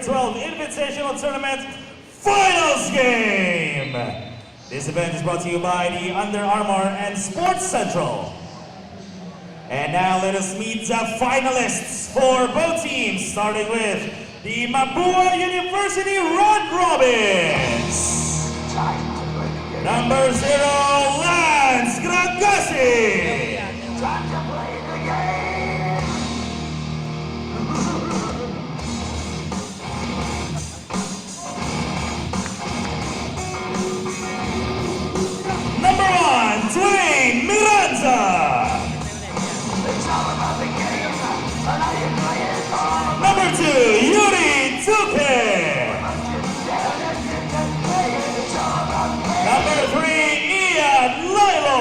12 Invitational Tournament Finals Game. This event is brought to you by the Under Armour and Sports Central. And now let us meet the finalists for both teams, starting with the Mapua University Round Robins. Number 0, Lance Gragasi. Time to play the game. Number 1, Dwayne Miranda. Number 2, Yuri Tuke. Number 3, Ian Lilo.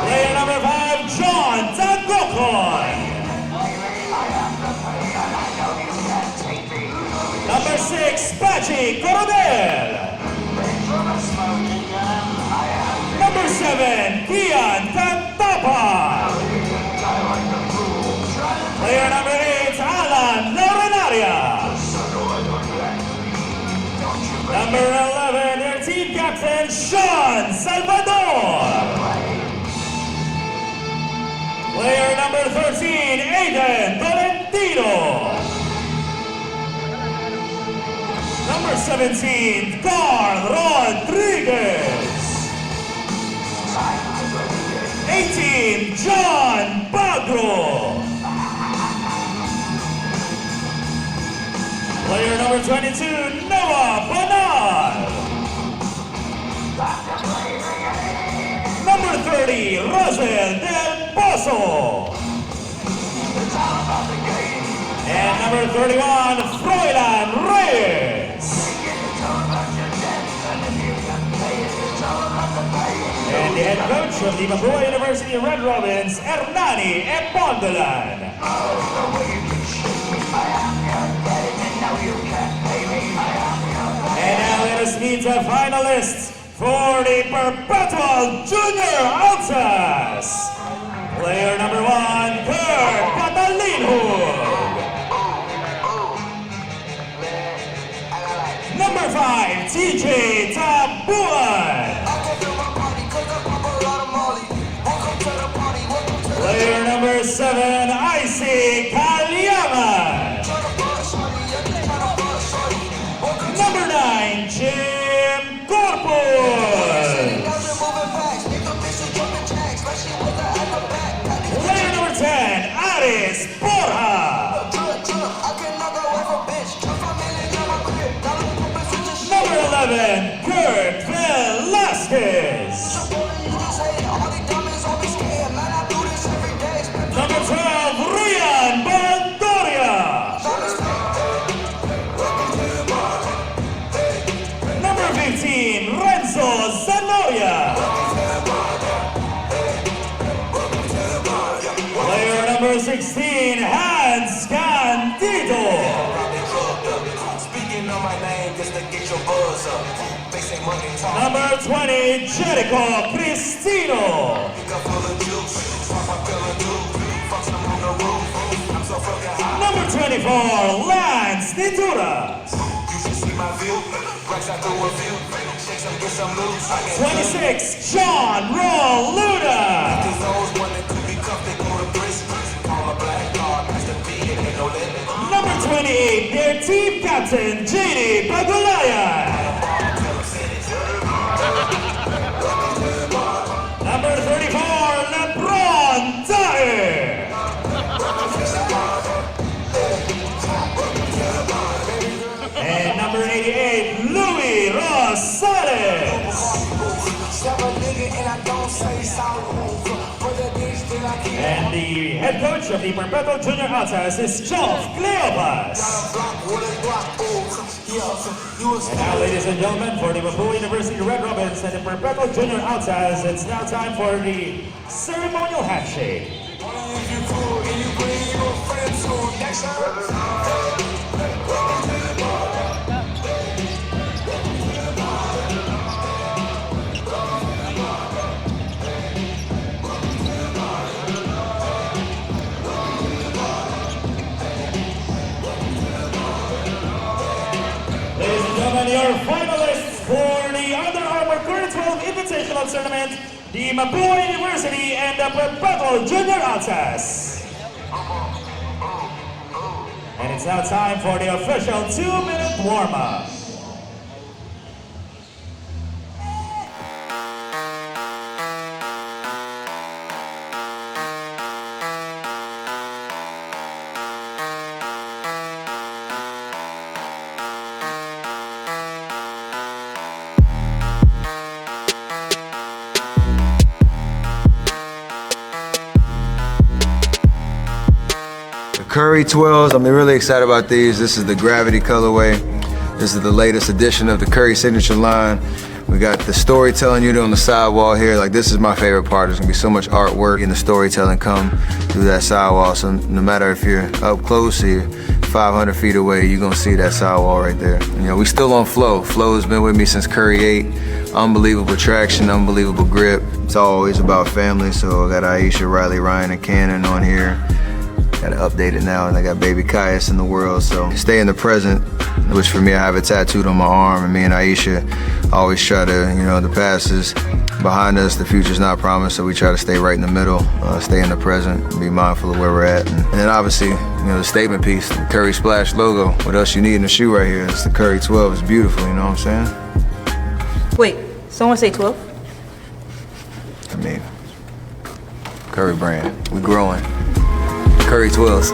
Player number 5, John Tangokon. Number 6, Pachi Coronel. Number 7, Kian Tantapa. Player number 8, Alan Laurenaria. Number 11, their team captain, Sean Salvador. Player number 13, Aiden Tolentino. Number 17, Carl Rodriguez. 18, John Bagro. Player number 22, Noah Bonal. Number 30, Rosel Del Pozo. And number 31, Froilan Reyes. And the head coach of the Mapua University Red Robins, Hernani Epondolan. And now let us meet the finalists for the Perpetual Junior Altas. Player number 1, Kurt Patalinhug. Number 5, TJ Tabuan. Player number 7, Isaac Kalyaman. Number 9, Jim Corpus. Player number 10, Aris Borja. Number 11, Kurt Velasquez. Number 12, Rian Bandoria. Number 15, Renzo Zanoya. Player number 16, Hans Candido. Number 20, Jericho Cristino. Number 24, Lance Nitura. 26, John Roluda. Number 28, their team captain, JD Bagulayan. Number 34, LeBron Dyer. And number 88, Louis Rosales. And the head coach of the Perpetual Junior Altas is Charles Cleopas. And now, ladies and gentlemen, for the Mapua University Red Robins and the Perpetual Junior Altas, it's now time for the ceremonial handshake. gentlemen, your finalists for the Under Armour Curry 12 Invitational Tournament, the Mapua University and the Perpetual Junior Altas. And it's now time for the official 2-minute warm-up. Curry 12s, I'm really excited about these. This is the Gravity colorway. This is the latest edition of the Curry signature line. We got the storytelling unit on the sidewall here. Like, this is my favorite part. There's gonna be so much artwork and the storytelling come through that sidewall. So no matter if you're up close or you're 500 feet away, you're gonna see that sidewall right there. You know, we still on Flow. Flow has been with me since Curry 8. Unbelievable traction, unbelievable grip. It's always about family. So I got Aisha, Riley, Ryan, and Cannon on here. Got to update it now, and I got baby Caius in the world, so stay in the present, which for me, I have it tattooed on my arm, and me and Aisha always try to, you know, the past is behind us, the future's not promised, so we try to stay right in the middle, stay in the present, be mindful of where we're at, and then obviously, you know, the statement piece, the Curry Splash logo, what else you need in the shoe right here, it's the Curry 12, it's beautiful, you know what I'm saying? Wait, someone say 12? I mean, Curry brand, we growing. Curry 12s.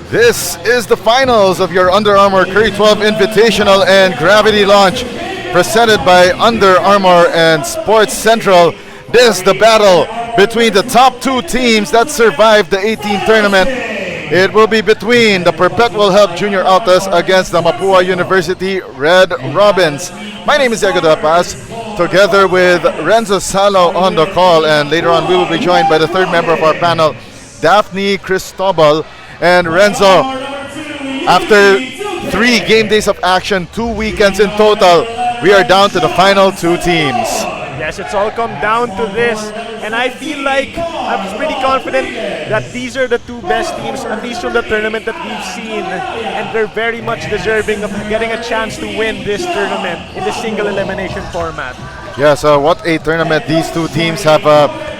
This is the finals of your Under Armour Curry 12 Invitational and Gravity Launch, presented by Under Armour and Sports Central. This is the battle between the top two teams that survived the 18th tournament. It will be between the Perpetual Help Junior Altas against the Mapua University Red Robins. My name is Diego de la Paz, together with Renzo Salo on the call, and later on we will be joined by the third member of our panel, Daphne Cristobal. And Renzo, after 3 game days of action, 2 weekends in total, we are down to the final 2 teams. Yes, it's all come down to this, and I feel like I'm pretty confident that these are the 2 best teams, at least from the tournament that we've seen, and they're very much deserving of getting a chance to win this tournament in the single elimination format. Yes, what a tournament these 2 teams have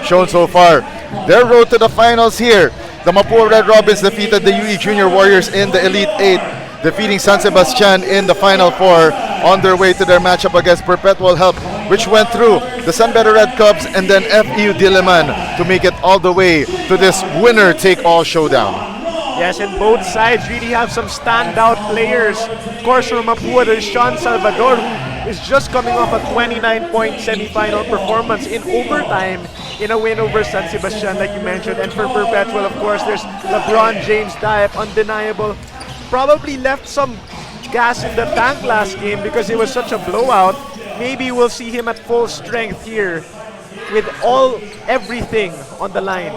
shown so far. Their road to the finals here. The Mapua Red Robins defeated the UE Junior Warriors in the Elite 8, defeating San Sebastian in the Final 4 on their way to their matchup against Perpetual Help, which went through the San Pedro Red Cubs and then FEU Diliman to make it all the way to this winner-take-all showdown. Yes, and both sides really have some standout players. Of course, from Mapua, there's Sean Salvador, who is just coming off a 29-point semi-final performance in overtime in a win over San Sebastian, like you mentioned. And for Perpetual, of course, there's LeBron James Diep, undeniable. Probably left some gas in the tank last game because it was such a blowout. Maybe we'll see him at full strength here with everything on the line.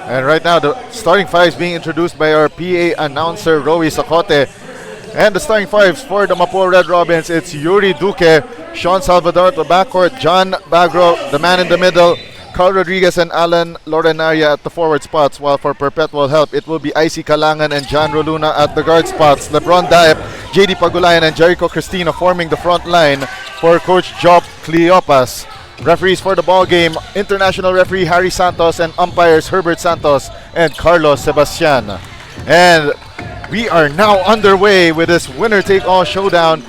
And right now, the starting 5 is being introduced by our PA announcer, Rowie Sacote. And the starting 5s for the Mapua Red Robins, it's Yuri Duque, Sean Salvador at the backcourt, John Bagro, the man in the middle, Carl Rodriguez and Alan Lorenaria at the forward spots, while for Perpetual Help, it will be Icy Kalangan and John Roluna at the guard spots, LeBron Diep, JD Pagulayan and Jericho Cristina forming the front line for Coach Job Cleopas. Referees for the ball game, international referee Harry Santos and umpires Herbert Santos and Carlos Sebastian. And we are now underway with this winner-take-all showdown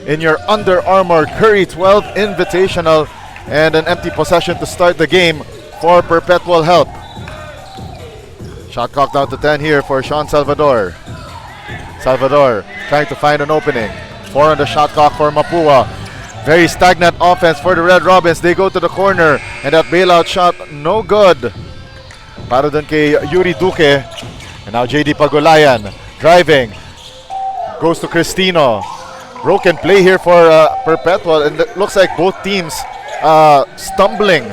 in your Under Armour Curry 12 Invitational, and an empty possession to start the game for Perpetual Help. Shot clock down to 10 here for Sean Salvador. Salvador trying to find an opening. 4 on the shot clock for Mapua. Very stagnant offense for the Red Robins. They go to the corner, and that bailout shot no good. Para dun kay Yuri Duque. And now JD Pagulayan driving. Goes to Cristino. Broken play here for Perpetual, and it looks like both teams stumbling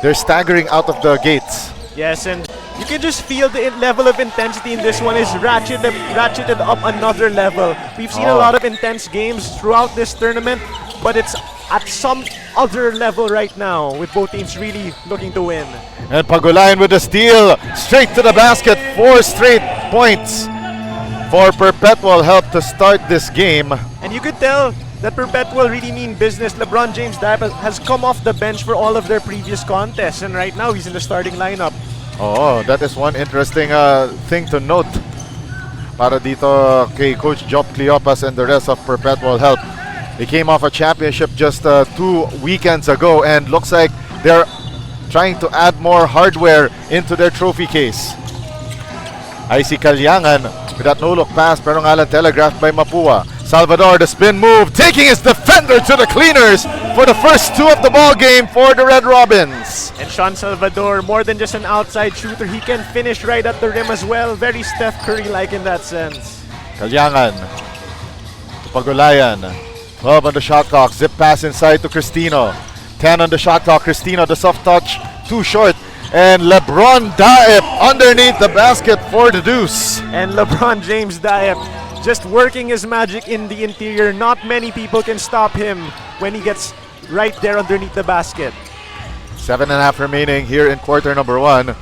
they're staggering out of the gates. Yes, and you can just feel the level of intensity in this one is ratcheted up another level. We've seen a lot of intense games throughout this tournament, but it's at some other level right now with both teams really looking to win. And Pagulayan with the steal, straight to the basket, 4 straight points for Perpetual help to start this game. And you could tell that Perpetual really mean business. LeBron James has come off the bench for all of their previous contests, and right now he's in the starting lineup. Oh, that is one interesting thing to note para dito kay Coach Job Cleopas and the rest of Perpetual help. They came off a championship just 2 weekends ago, and looks like they're trying to add more hardware into their trophy case. I see Kalyangan with that no-look pass, pero nga lang telegraphed by Mapua. Salvador, the spin move, taking his defender to the cleaners for the first 2 of the ball game for the Red Robins. And Sean Salvador, more than just an outside shooter, he can finish right at the rim as well. Very Steph Curry-like in that sense. Kalyangan to Pagulayan. 12 on the shot clock. Zip pass inside to Cristino. 10 on the shot clock. Cristino, the soft touch, too short. And LeBron Daep underneath the basket for the deuce. And LeBron James Daep just working his magic in the interior. Not many people can stop him when he gets right there underneath the basket. 7.5 remaining here in quarter number 1.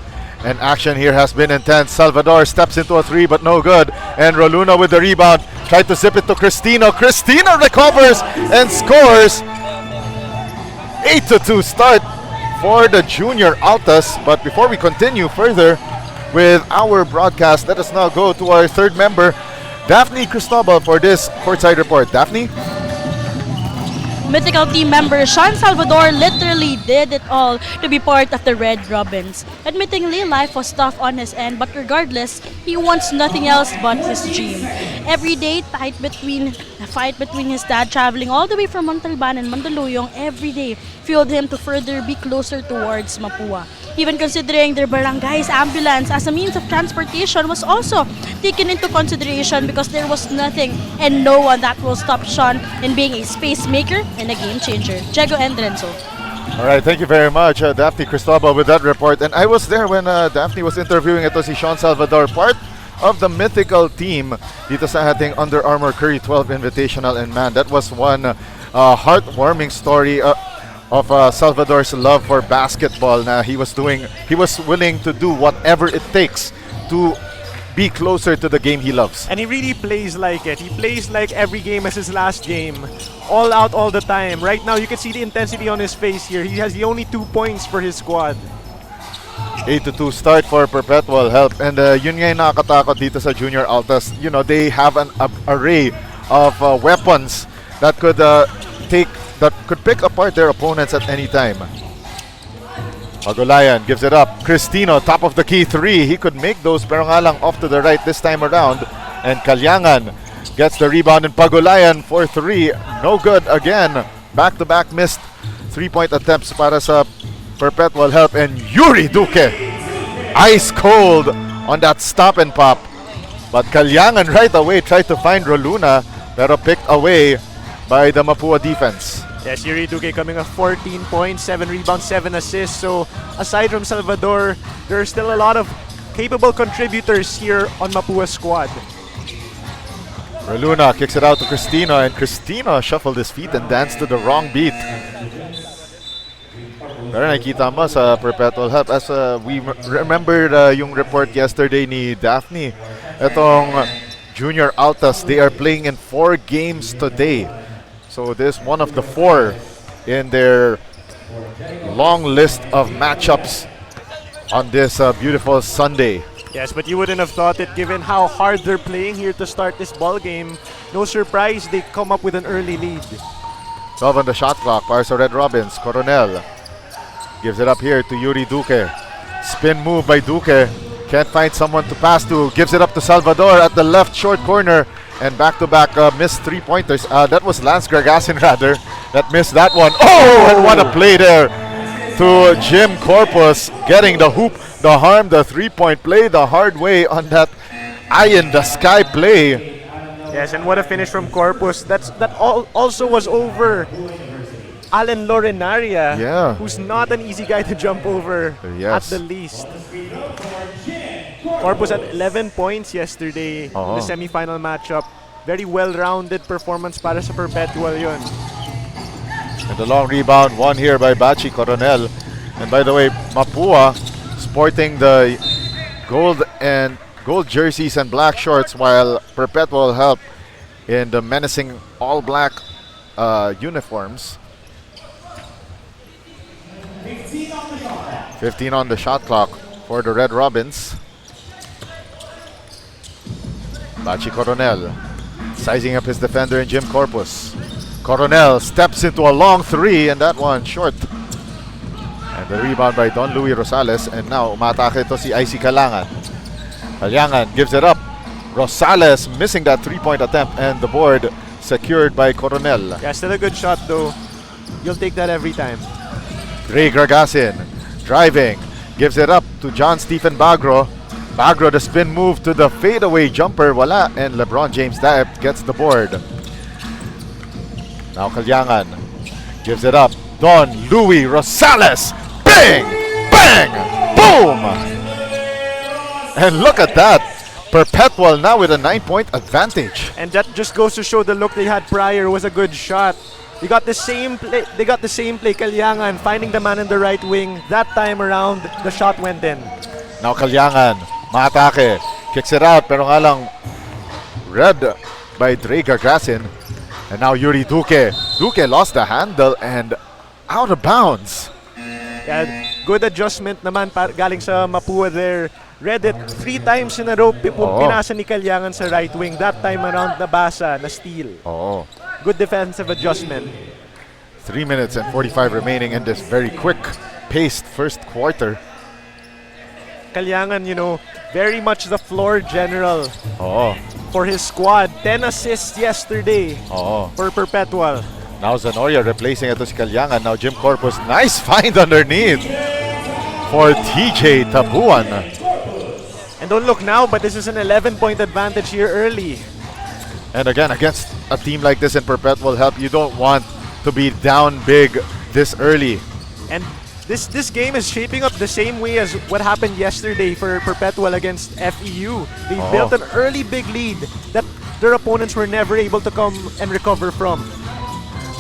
And action here has been intense. Salvador steps into a 3 but no good. And Roluna with the rebound. Tried to zip it to Cristino. Cristino recovers and scores. 8-2 start for the junior Altas. But before we continue further with our broadcast, let us now go to our third member, Daphne Cristobal, for this courtside report. Daphne? Mythical team member Sean Salvador literally did it all to be part of the Red Robins. Admittingly, life was tough on his end, but regardless, he wants nothing else but his dream. Every day, a fight between his dad traveling all the way from Montalban and Mandaluyong every day fueled him to further be closer towards Mapua. Even considering their barangay's ambulance as a means of transportation was also taken into consideration because there was nothing and no one that will stop Sean in being a space maker and a game changer. Diego and Renzo. All right, thank you very much, Daphne Cristobal, with that report. And I was there when Daphne was interviewing ito si Sean Salvador, part of the mythical team dito sa ating Under Armour Curry 12 Invitational. And man, that was one heartwarming story of Salvador's love for basketball. He was willing to do whatever it takes to be closer to the game he loves. And he really plays like it. He plays like every game is his last game. All out all the time. Right now, you can see the intensity on his face here. He has the only 2 points for his squad. 8-2 start for Perpetual help. And yun nga yung nakakatakot dito sa Junior Altas. You know, they have an array of weapons that could pick apart their opponents at any time. Pagulayan gives it up. Cristino, top of the key 3. He could make those, pero nga lang off to the right this time around. And Kalyangan gets the rebound, and Pagulayan for 3. No good again. Back-to-back missed 3-point attempts para sa Perpetual help. And Yuri Duque, ice cold on that stop and pop. But Kalyangan right away tried to find Roluna, pero picked away by the Mapua defense. Yes, Yuri Duque coming off 14 points, 7 rebounds, 7 assists. So aside from Salvador, there are still a lot of capable contributors here on Mapua's squad. Roluna kicks it out to Cristino, and Cristino shuffled his feet and danced to the wrong beat. Pero nakita mo sa Perpetual help, as we remembered yung report yesterday ni Daphne, itong Junior Altas, they are playing in 4 games today. So this is one of the 4 in their long list of matchups on this beautiful Sunday. Yes, but you wouldn't have thought it given how hard they're playing here to start this ball game. No surprise, they come up with an early lead. 12 on the shot clock para sa Red Robins. Coronel gives it up here to Yuri Duque. Spin move by Duque. Can't find someone to pass to. Gives it up to Salvador at the left short corner. And back-to-back missed 3-pointers. That was Lance Gragasin rather that missed that one. Oh, and what a play there to Jim Corpus, getting the hoop, the harm, the 3-point play the hard way on that eye-in-the-sky play. Yes, and what a finish from Corpus. That also was over Alan Lorenaria, Yeah. who's not an easy guy to jump over Yes. at the least. Corpus at 11 points yesterday in the semi-final matchup. Very well-rounded performance para sa Perpetual yun. And the long rebound won here by Bachi Coronel. And by the way, Mapua sporting the gold jerseys and black shorts, while Perpetual help in the menacing all black uniforms. 15 on the shot clock for the Red Robins. Bachi Coronel sizing up his defender in Jim Corpus. Coronel steps into a long three, and that one short. And the rebound by Don Luis Rosales, and now umatake ito si Icy Calangan. Calangan gives it up. Rosales missing that three-point attempt, and the board secured by Coronel. Yeah, still a good shot though. You'll take that every time. Dre Gragasin driving, gives it up to John Stephen Bagro. Bagro, the spin move to the fadeaway jumper, wala, and LeBron James Diep gets the board. Now Calyangan gives it up. Don Luis Rosales, bang, bang, boom! And look at that, Perpetual now with a 9-point advantage. And that just goes to show the look they had prior was a good shot. They got the same play. They got the same play. Kalyangan finding the man in the right wing. That time around, the shot went in. Now Calyangan, maatake, kicks it out, pero nga lang read by Dre Gargasin. And now Yuri Duque. Duque lost the handle and out of bounds. Yeah, good adjustment naman galing sa Mapua there. Read it 3 times in a row. Pinasa ni Kalyangan sa right wing. That time around, nabasa, na steal. Oh. Good defensive adjustment. 3 minutes and 45 remaining in this very quick-paced first quarter. Kalyangan, very much the floor general for his squad. 10 assists yesterday for Perpetual. Now Zanoria replacing ito si Kalyangan. Now Jim Corpus, nice find underneath for TJ Tabuan. And don't look now, but this is an 11-point advantage here early. And again, against a team like this in Perpetual help, you don't want to be down big this early. And this game is shaping up the same way as what happened yesterday for Perpetual against FEU. They built an early big lead that their opponents were never able to come and recover from.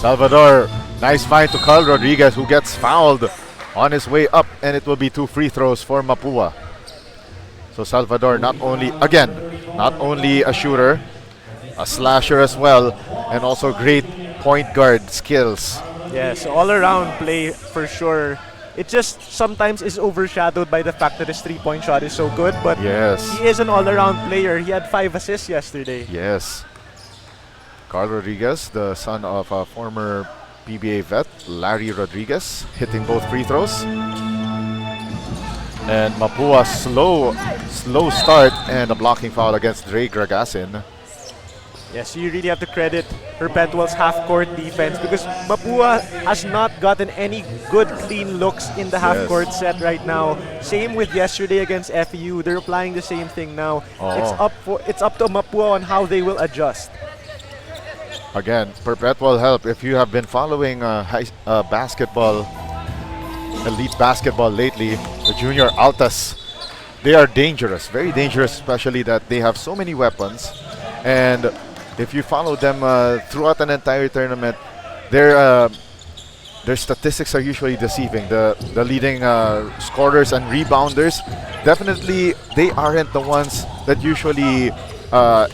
Salvador, nice find to Carl Rodriguez, who gets fouled on his way up, and it will be 2 free throws for Mapua. So Salvador not only a shooter, a slasher as well, and also great point guard skills. Yes, all around play for sure. It just sometimes is overshadowed by the fact that his three-point shot is so good, but yes, he is an all-around player. He had 5 assists yesterday. Yes. Carl Rodriguez, the son of a former PBA vet, Larry Rodriguez, hitting both free throws. And Mapua slow start and a blocking foul against Dre Gragasin. Yes, you really have to credit Perpetual's half-court defense because Mapua has not gotten any good clean looks in the half-court set right now. Same with yesterday against FEU. They're applying the same thing now. It's up to Mapua on how they will adjust. Again, Perpetual help. If you have been following basketball, elite basketball lately, the junior Altas, they are dangerous, very dangerous, especially that they have so many weapons. And if you follow them throughout an entire tournament, their statistics are usually deceiving. The leading scorers and rebounders, definitely they aren't the ones that usually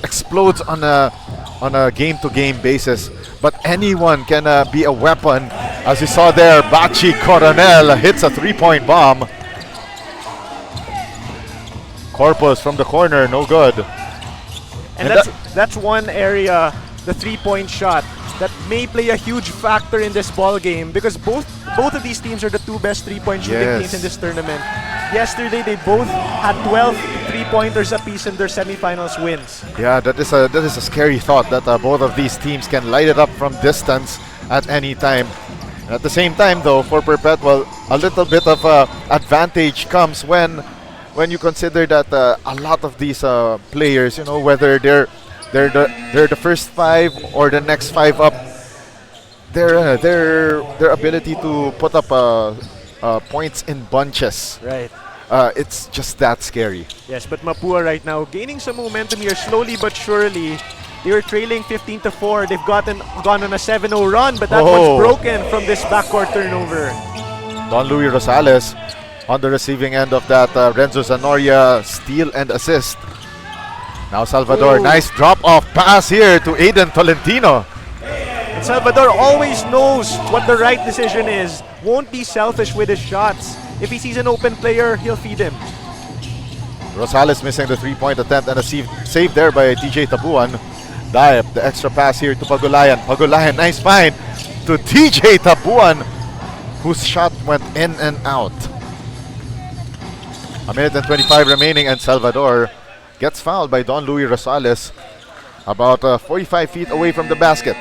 explodes on a game-to-game basis. But anyone can be a weapon. As you saw there, Bachi Coronel hits a 3-point bomb. Corpus from the corner, no good. And that's one area, the three-point shot, that may play a huge factor in this ball game because both of these teams are the 2 best three-point shooting teams in this tournament. Yesterday, they both had 12 three-pointers apiece in their semifinals wins. Yeah, that is a scary thought that both of these teams can light it up from distance at any time. And at the same time, though, for Perpetual, a little bit of advantage comes when you consider that a lot of these players, whether they're the first 5 or the next 5 up, their ability to put up points in bunches. Right. It's just that scary. Yes, but Mapua right now gaining some momentum here slowly but surely. They were trailing 15-4. They've gone on a 7-0 run, but that one's broken from this backcourt turnover. Don Luis Rosales on the receiving end of that Renzo Zanoria steal and assist. Now Salvador, nice drop-off pass here to Aiden Tolentino. And Salvador always knows what the right decision is. Won't be selfish with his shots. If he sees an open player, he'll feed him. Rosales missing the three-point attempt and a save there by TJ Tabuan. Dive, the extra pass here to Pagulayan. Pagulayan, nice find to TJ Tabuan, whose shot went in and out. A minute and 25 remaining, and Salvador gets fouled by Don Luis Rosales about 45 feet away from the basket.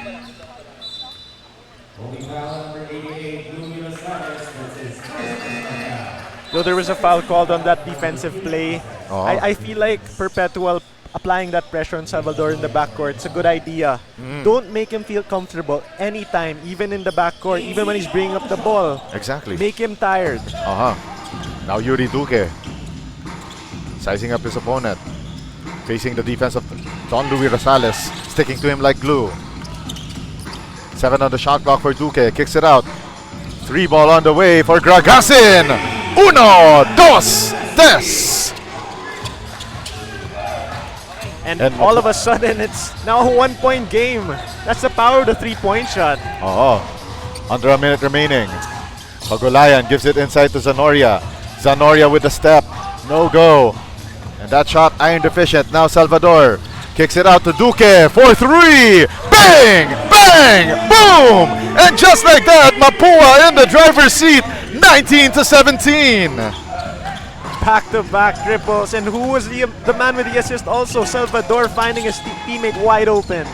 Though there was a foul called on that defensive play, I feel like Perpetual applying that pressure on Salvador in the backcourt, it's a good idea. Don't make him feel comfortable anytime, even in the backcourt, even when he's bringing up the ball. Exactly. Make him tired. Now Yuri Duque sizing up his opponent, facing the defense of Don Luis Rosales, sticking to him like glue. 7 on the shot clock for Duque, kicks it out. 3 ball on the way for Gragasin. 1, 2, 3. And all of a sudden, it's now a 1-point game. That's the power of the 3-point shot. Under a minute remaining. Pagulayan gives it inside to Zanoria. Zanoria with the step. No go. And that shot iron deficient. Now Salvador kicks it out to Duque for 3. Bang! Bang! Boom! And just like that, Mapua in the driver's seat. 19-17. Back-to-back triples. And who was the man with the assist also? Salvador finding his teammate wide open.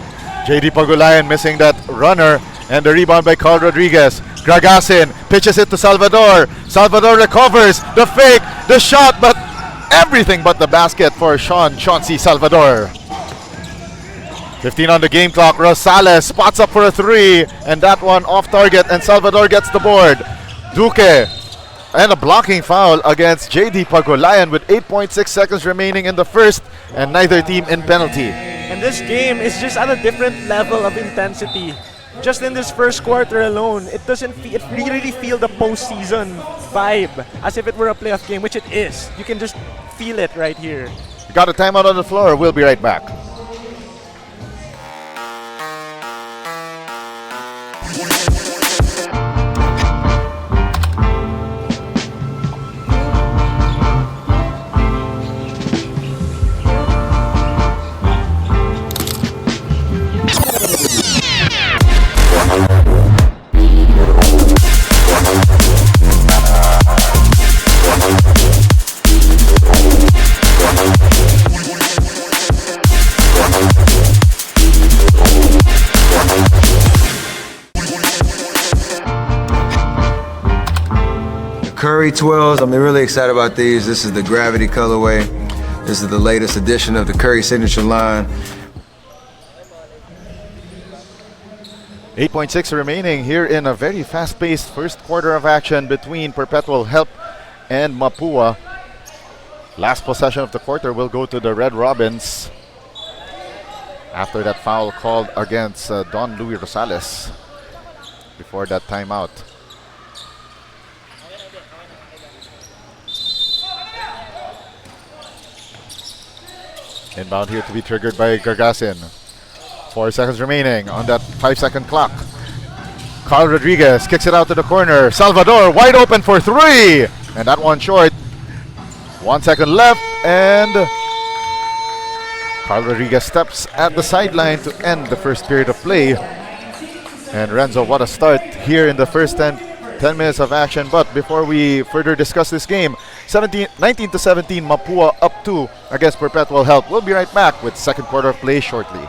JD Pagulayan missing that runner, and the rebound by Carl Rodriguez. Gragasin pitches it to Salvador. Salvador recovers. The fake, the shot, but everything but the basket for Chauncey Salvador. 15 on the game clock. Rosales spots up for a 3, and that one off target, and Salvador gets the board. Duque, and a blocking foul against JD Pagulayan with 8.6 seconds remaining in the first, and neither team in penalty. And this game is just at a different level of intensity. Just in this first quarter alone, it really feel the postseason vibe, as if it were a playoff game, which it is. You can just feel it right here. Got a timeout on the floor. We'll be right back. Curry 12s, I'm really excited about these. This is the Gravity colorway. This is the latest edition of the Curry signature line. 8.6 remaining here in a very fast-paced first quarter of action between Perpetual Help and Mapua. Last possession of the quarter will go to the Red Robins after that foul called against Don Luis Rosales before that timeout. Inbound here to be triggered by Gargasin. 4 seconds remaining on that 5-second clock. Carl Rodriguez kicks it out to the corner. Salvador wide open for 3. And that one short. 1 second left, and Carl Rodriguez steps at the sideline to end the first period of play. And Renzo, what a start here in the first 10 minutes of action. But before we further discuss this game, 19-17, Mapua up 2 against Perpetual Help. We'll be right back with second quarter of play shortly.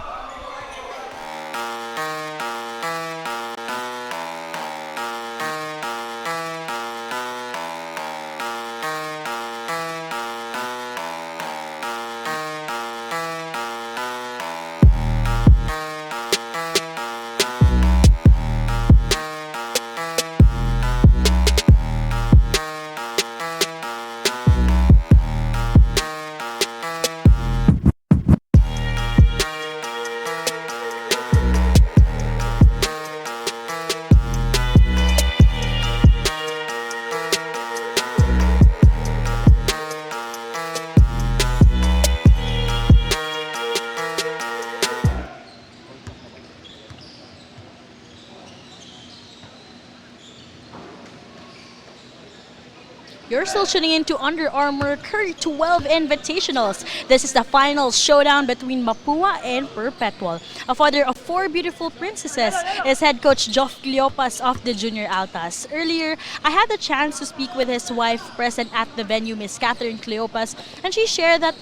You're still tuning in to Under Armour Curry 12 Invitationals. This is the final showdown between Mapua and Perpetual. A father of 4 beautiful princesses is head coach Geoff Cleopas of the Junior Altas. Earlier, I had the chance to speak with his wife present at the venue, Miss Catherine Cleopas, and she shared that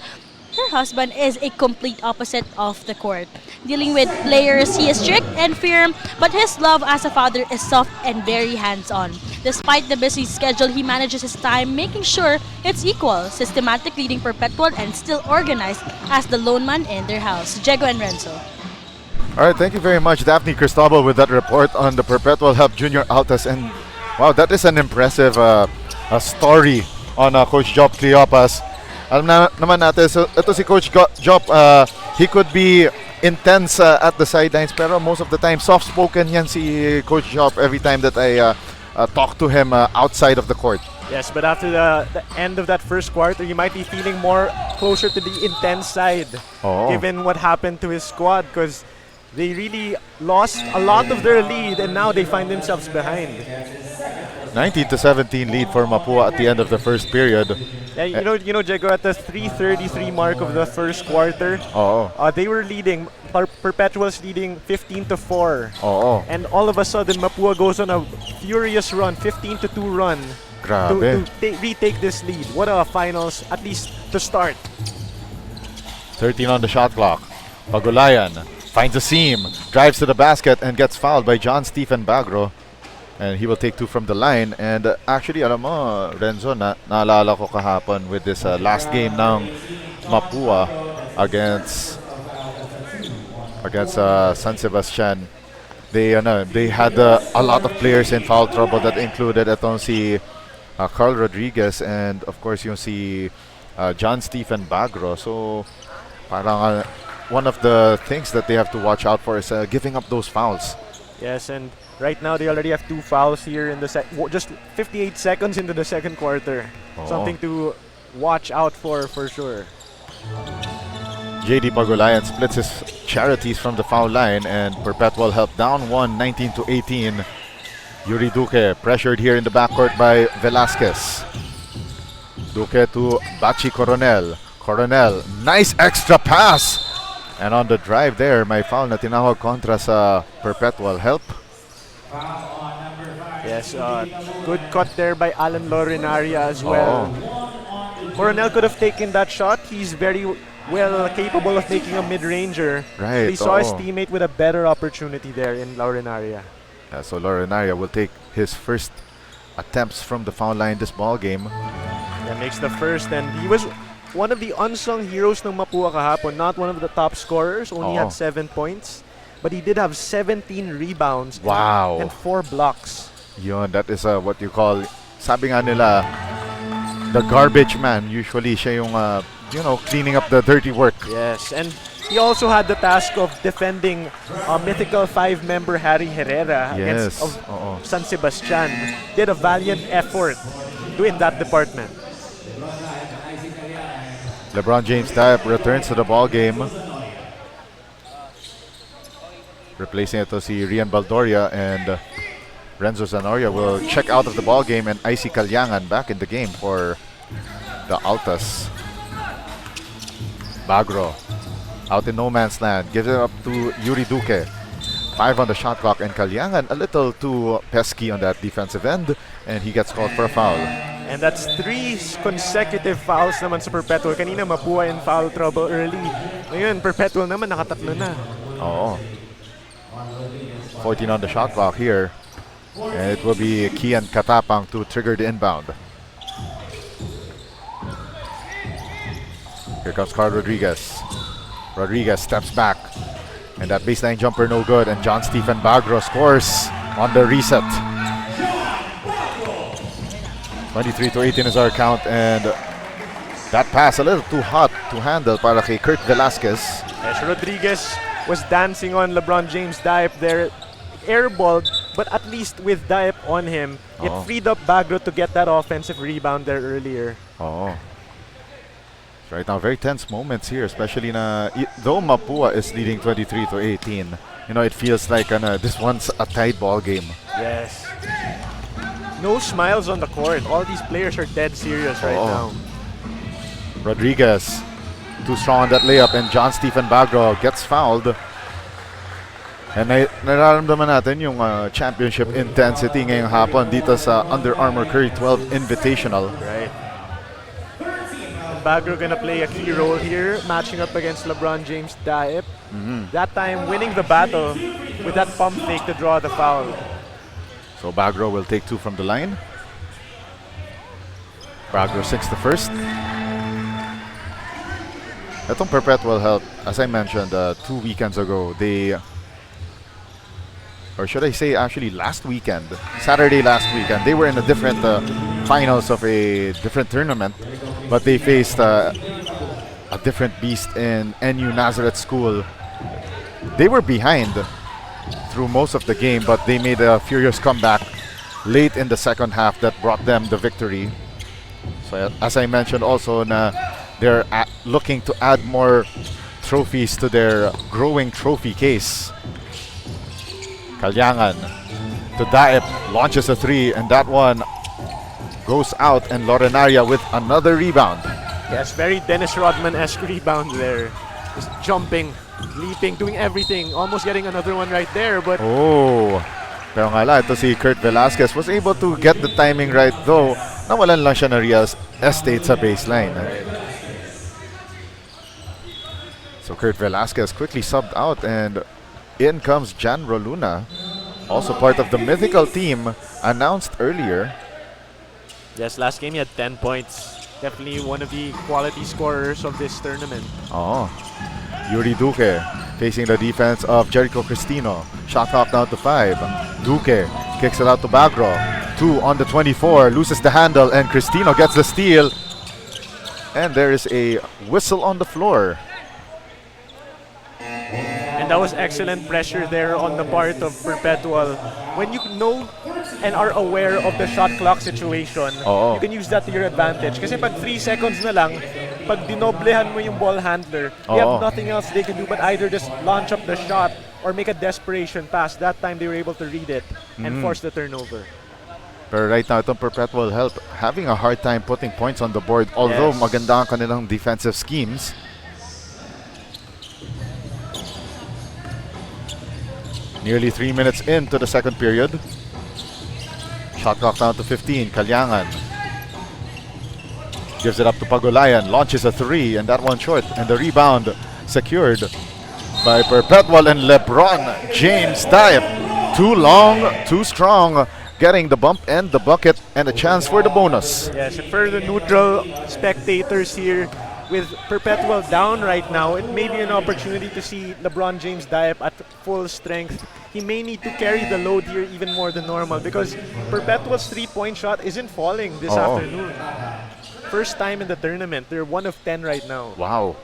her husband is a complete opposite of the court. Dealing with players, he is strict and firm, but his love as a father is soft and very hands-on. Despite the busy schedule, he manages his time, making sure it's equal, systematic, leading Perpetual, and still organized as the lone man in their house. Jego and Renzo. All right, thank you very much, Daphne Cristobal, with that report on the Perpetual Help Junior Altas. And wow, that is an impressive story on Coach Job Cleopas. Alam naman natin, so ito si Coach Job, he could be intense at the sidelines, pero most of the time, soft-spoken yan si Coach Job every time that I talk to him outside of the court. Yes, but after the end of that first quarter, you might be feeling more closer to the intense side, given what happened to his squad, because they really lost a lot of their lead, and now they find themselves behind. 19-17 lead for Mapua at the end of the first period. Yeah, you know, Jego, at the 3:33 mark of the first quarter, they were leading. Perpetual's leading 15-4. And all of a sudden, Mapua goes on a furious run, 15-2 run, to retake this lead. What a finals, at least to start. 13 on the shot clock. Pagulayan finds a seam, drives to the basket, and gets fouled by John Stephen Bagro. And he will take 2 from the line. And actually, alam mo, Renzo, naalala ko kahapon with this last game ng Mapua against San Sebastian. They had a lot of players in foul trouble that included itong si Carl Rodriguez and of course yung si John Stephen Bagro. So parang one of the things that they have to watch out for is giving up those fouls. Yes, and right now they already have 2 fouls here in the just 58 seconds into the second quarter. Something to watch out for sure. JD Pagulayan splits his charities from the foul line, and Perpetual helped down 1, 19-18. Yuri Duque pressured here in the backcourt by Velasquez. Duque to Bachi Coronel. Coronel, nice extra pass! And on the drive there, may foul na tinawag kontra sa Perpetual. Help? Yes, good cut there by Alan Lorinaria as well. Coronel could have taken that shot. He's very well capable of making a mid-ranger. Right. He saw his teammate with a better opportunity there in Lorinaria. Yeah, so Lorinaria will take his first attempts from the foul line this ball game. That makes the first, and he was one of the unsung heroes ng Mapua kahapon. Not one of the top scorers, only had 7 points. But he did have 17 rebounds and 4 blocks. Yun, that is what you call, sabi nga nila, the garbage man. Usually siya yung, cleaning up the dirty work. Yes, and he also had the task of defending mythical 5-member Harry Herrera against San Sebastian. Did a valiant effort in that department. LeBron James Diop returns to the ball game. Replacing ito si Rian Baldoria, and Renzo Zanoria will check out of the ball game, and Icy Calyangan back in the game for the Altas. Bagro out in no man's land, gives it up to Yuri Duque. 5 on the shot clock, and Calyangan a little too pesky on that defensive end, and he gets called for a foul. And that's 3 consecutive fouls naman sa Perpetual. Kanina Mapua in foul trouble early. Ngayon, Perpetual naman nakatatlo na. 14 on the shot clock here. And it will be Kian Katapang to trigger the inbound. Here comes Carl Rodriguez. Rodriguez steps back. And that baseline jumper no good. And John Stephen Bagro scores on the reset. 23-18 is our count, and that pass a little too hot to handle para kay Kurt Velasquez. Yes, Rodriguez was dancing on LeBron James Diop there, airballed, but at least with Diop on him, it freed up Bagro to get that offensive rebound there earlier. Right now, very tense moments here, especially though Mapua is leading 23-18, it feels like this one's a tight ball game. Yes. No smiles on the court. All these players are dead serious right now. Rodriguez, too strong on that layup, and John Stephen Bagro gets fouled. And nararamdaman natin yung championship intensity ngayong hapon dito sa Under Armour Curry 12 Invitational. Right. And Bagro gonna play a key role here, matching up against LeBron James Daip. That time winning the battle with that pump fake to draw the foul. So Bagro will take 2 from the line. Bagro 6 the first. Itong Perpetual help, as I mentioned 2 weekends ago, or should I say actually last weekend, Saturday last weekend, they were in a different finals of a different tournament, but they faced a different beast in NU Nazareth School. They were behind through most of the game, but they made a furious comeback late in the second half that brought them the victory. So as I mentioned also, they're looking to add more trophies to their growing trophy case. Kalyangan to Daip, launches a 3, and that one goes out, and Lorenaria with another rebound. Yes, very Dennis Rodman-esque rebound there. Just jumping, leaping, doing everything, almost getting another one right there, but pero nga lang, ito si Kurt Velasquez was able to get the timing right, though nawalan lang siya na real estate sa baseline. So Kurt Velasquez quickly subbed out, and in comes Jan Roluna, also part of the mythical team announced earlier. yes, last game he had 10 points. Definitely one of the quality scorers of this tournament. Yuri Duque facing the defense of Jericho Cristino. Shot clock down to 5. Duque kicks it out to Bagro. 2 on the 24, loses the handle, and Cristino gets the steal. And there is a whistle on the floor. And that was excellent pressure there on the part of Perpetual. When you know and are aware of the shot clock situation, you can use that to your advantage. Kasi pag 3 seconds na lang, pag dinoblehan mo yung ball handler, they have nothing else they can do but either just launch up the shot or make a desperation pass. That time they were able to read it and force the turnover. Pero right now, itong Perpetual help having a hard time putting points on the board, although maganda ang kanilang defensive schemes. Nearly 3 minutes into the second period. Shot clock down to 15. Kalyangan gives it up to Pagulayan, launches a 3, and that one short. And the rebound secured by Perpetual and LeBron James Daip. Too long, too strong, getting the bump and the bucket and a chance for the bonus. Yes, and for the neutral spectators here, with Perpetual down right now, it may be an opportunity to see LeBron James Daip at full strength. He may need to carry the load here even more than normal because Perpetual's 3-point shot isn't falling this afternoon. First time in the tournament. They're 1 of 10 right now. Wow.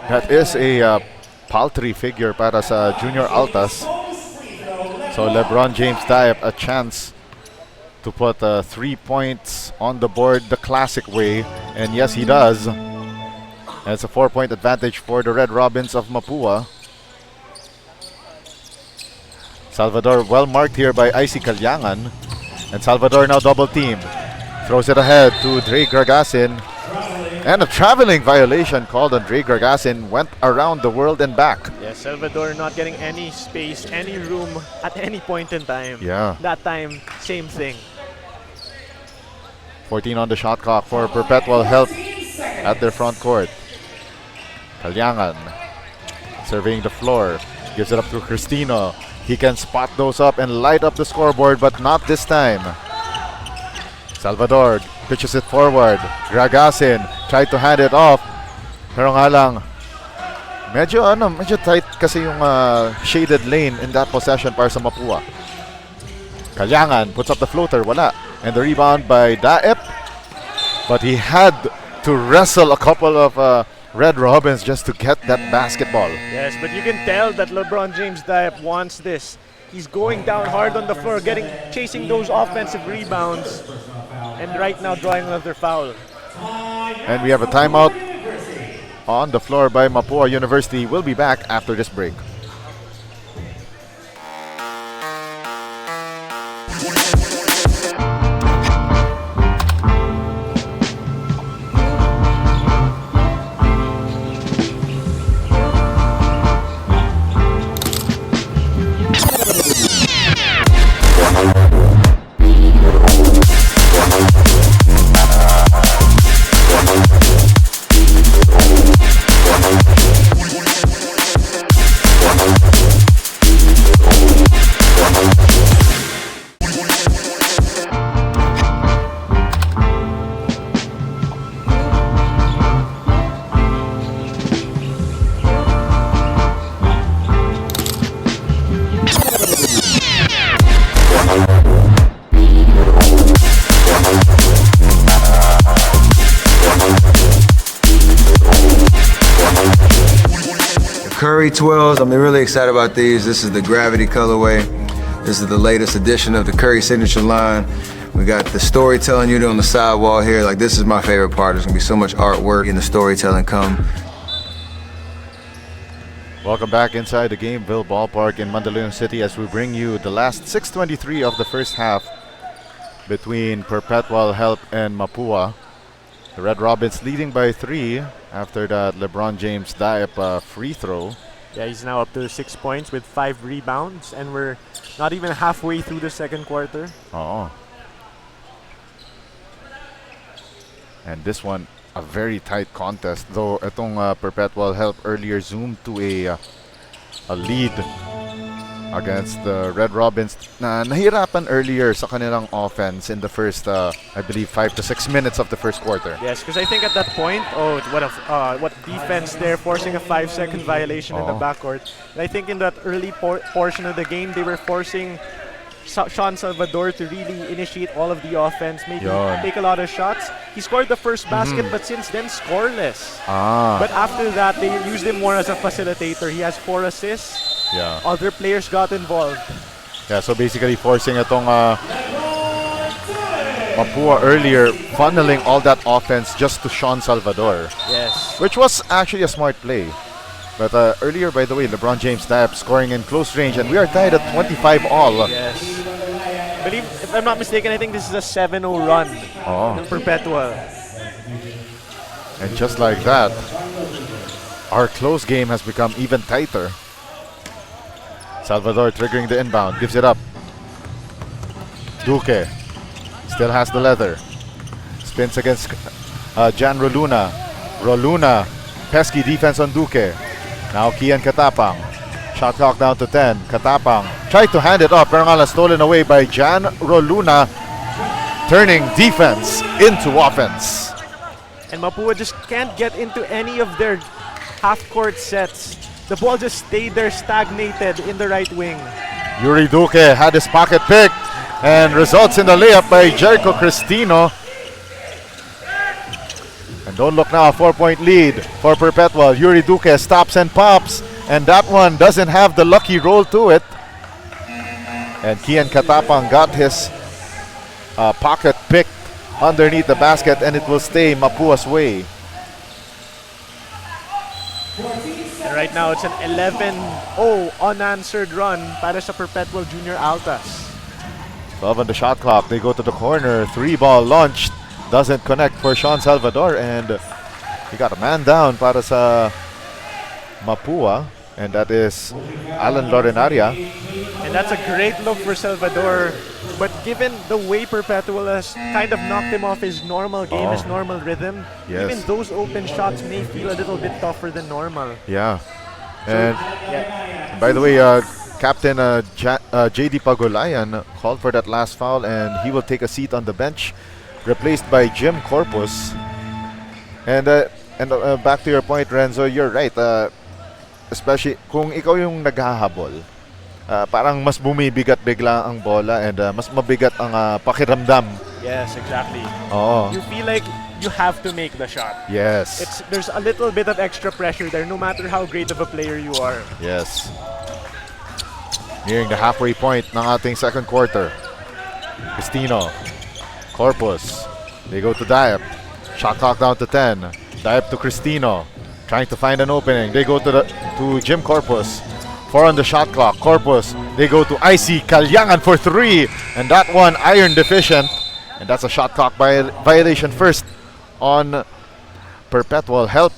That is a paltry figure para sa Junior Altas. So LeBron James Daip a chance to put 3 points on the board the classic way. And yes, he does. And it's a 4-point advantage for the Red Robins of Mapua. Salvador well marked here by Icy Kalyangan. And Salvador now double teamed. Throws it ahead to Dre Gragasin. And a traveling violation called on Dre Gragasin. Went around the world and back. Yeah, Salvador not getting any space, any room at any point in time. Yeah. That time, same thing. 14 on the shot clock for Perpetual help at their front court. Kalyangan surveying the floor. Gives it up to Cristino. He can spot those up and light up the scoreboard, but not this time. Salvador pitches it forward. Gragasin tried to hand it off. Pero nga lang, medyo tight kasi yung shaded lane in that possession para sa Mapua. Kalyangan puts up the floater, wala. And the rebound by Daip. But he had to wrestle a couple of Red Robins just to get that basketball. Yes, but you can tell that LeBron James Daip wants this. He's going down hard on the floor, chasing those offensive rebounds, and right now drawing another foul. And we have a timeout on the floor by Mapua University. We'll be back after this break. Curry 12s, I'm really excited about these. This is the Gravity colorway. This is the latest edition of the Curry signature line. We got the storytelling unit on the sidewall here. Like, this is my favorite part. There's gonna be so much artwork and the storytelling come. Welcome back inside the Gameville Ballpark in Mandaluyong City as we bring you the last 6:23 of the first half between Perpetual Help and Mapua. The Red Robins leading by 3 after that LeBron James Diep free throw. Yeah, he's now up to 6 points with 5 rebounds, and we're not even halfway through the second quarter. Oh. And this one, a very tight contest. Though itong Perpetual Help earlier zoomed to a lead against the Red Robins na nahirapan earlier sa kanilang offense in the first, I believe, 5 to 6 minutes of the first quarter. Yes, because I think at that point, what defense there, forcing a 5-second violation in the backcourt. And I think in that early portion of the game, they were forcing Sean Salvador to really initiate all of the offense, maybe take a lot of shots. He scored the first basket, but since then, scoreless. But after that, they used him more as a facilitator. He has 4 assists. Yeah. Other players got involved. Yeah, so basically forcing itong Mapua earlier, funneling all that offense just to Sean Salvador. Yes. Which was actually a smart play. But earlier, by the way, LeBron James Diep scoring in close range, and we are tied at 25 all. Yes. I believe, if I'm not mistaken, I think this is a 7-0 run in Perpetual. And just like that, our close game has become even tighter. Salvador triggering the inbound, gives it up. Duque still has the leather. Spins against Jan Roluna. Roluna, pesky defense on Duque. Now Kian Katapang. Shot clock down to 10. Katapang tried to hand it off, pero nga stolen away by Jan Roluna, turning defense into offense. And Mapua just can't get into any of their half-court sets. The ball just stayed there stagnated in the right wing. Yuri Duque had his pocket picked and results in the layup by Jericho Cristino. And don't look now, a 4-point lead for Perpetual. Yuri Duque stops and pops, and that one doesn't have the lucky roll to it. And Kian Katapang got his pocket picked underneath the basket, and it will stay Mapua's way. And right now, it's an 11-0 unanswered run para sa Perpetual Junior Altas. 12 on the shot clock. They go to the corner. 3-ball launched. Doesn't connect for Sean Salvador, and he got a man down para sa Mapua, and that is Alan Lorenaria. And that's a great look for Salvador. But given the way Perpetual has kind of knocked him off his normal game, his normal rhythm, even those open shots may feel a little bit tougher than normal. Yeah. And by the way, Captain JD Pagulayan called for that last foul, and he will take a seat on the bench, replaced by Jim Corpus. And back to your point, Renzo, you're right. Especially kung ikaw yung naghahabol, parang mas bumibigat bigla ang bola, and mas mabigat ang pakiramdam. Yes, exactly. Oh. You feel like you have to make the shot. Yes. There's a little bit of extra pressure there, no matter how great of a player you are. Yes. Nearing the halfway point ng ating second quarter. Cristino. Corpus. They go to Diep. Shot clock down to 10. Diep to Cristino. Trying to find an opening. They go to Jim Corpus. 4 on the shot clock. Corpus. They go to Icy Kalyangan for 3. And that one iron deficient. And that's a shot clock violation first on Perpetual Help.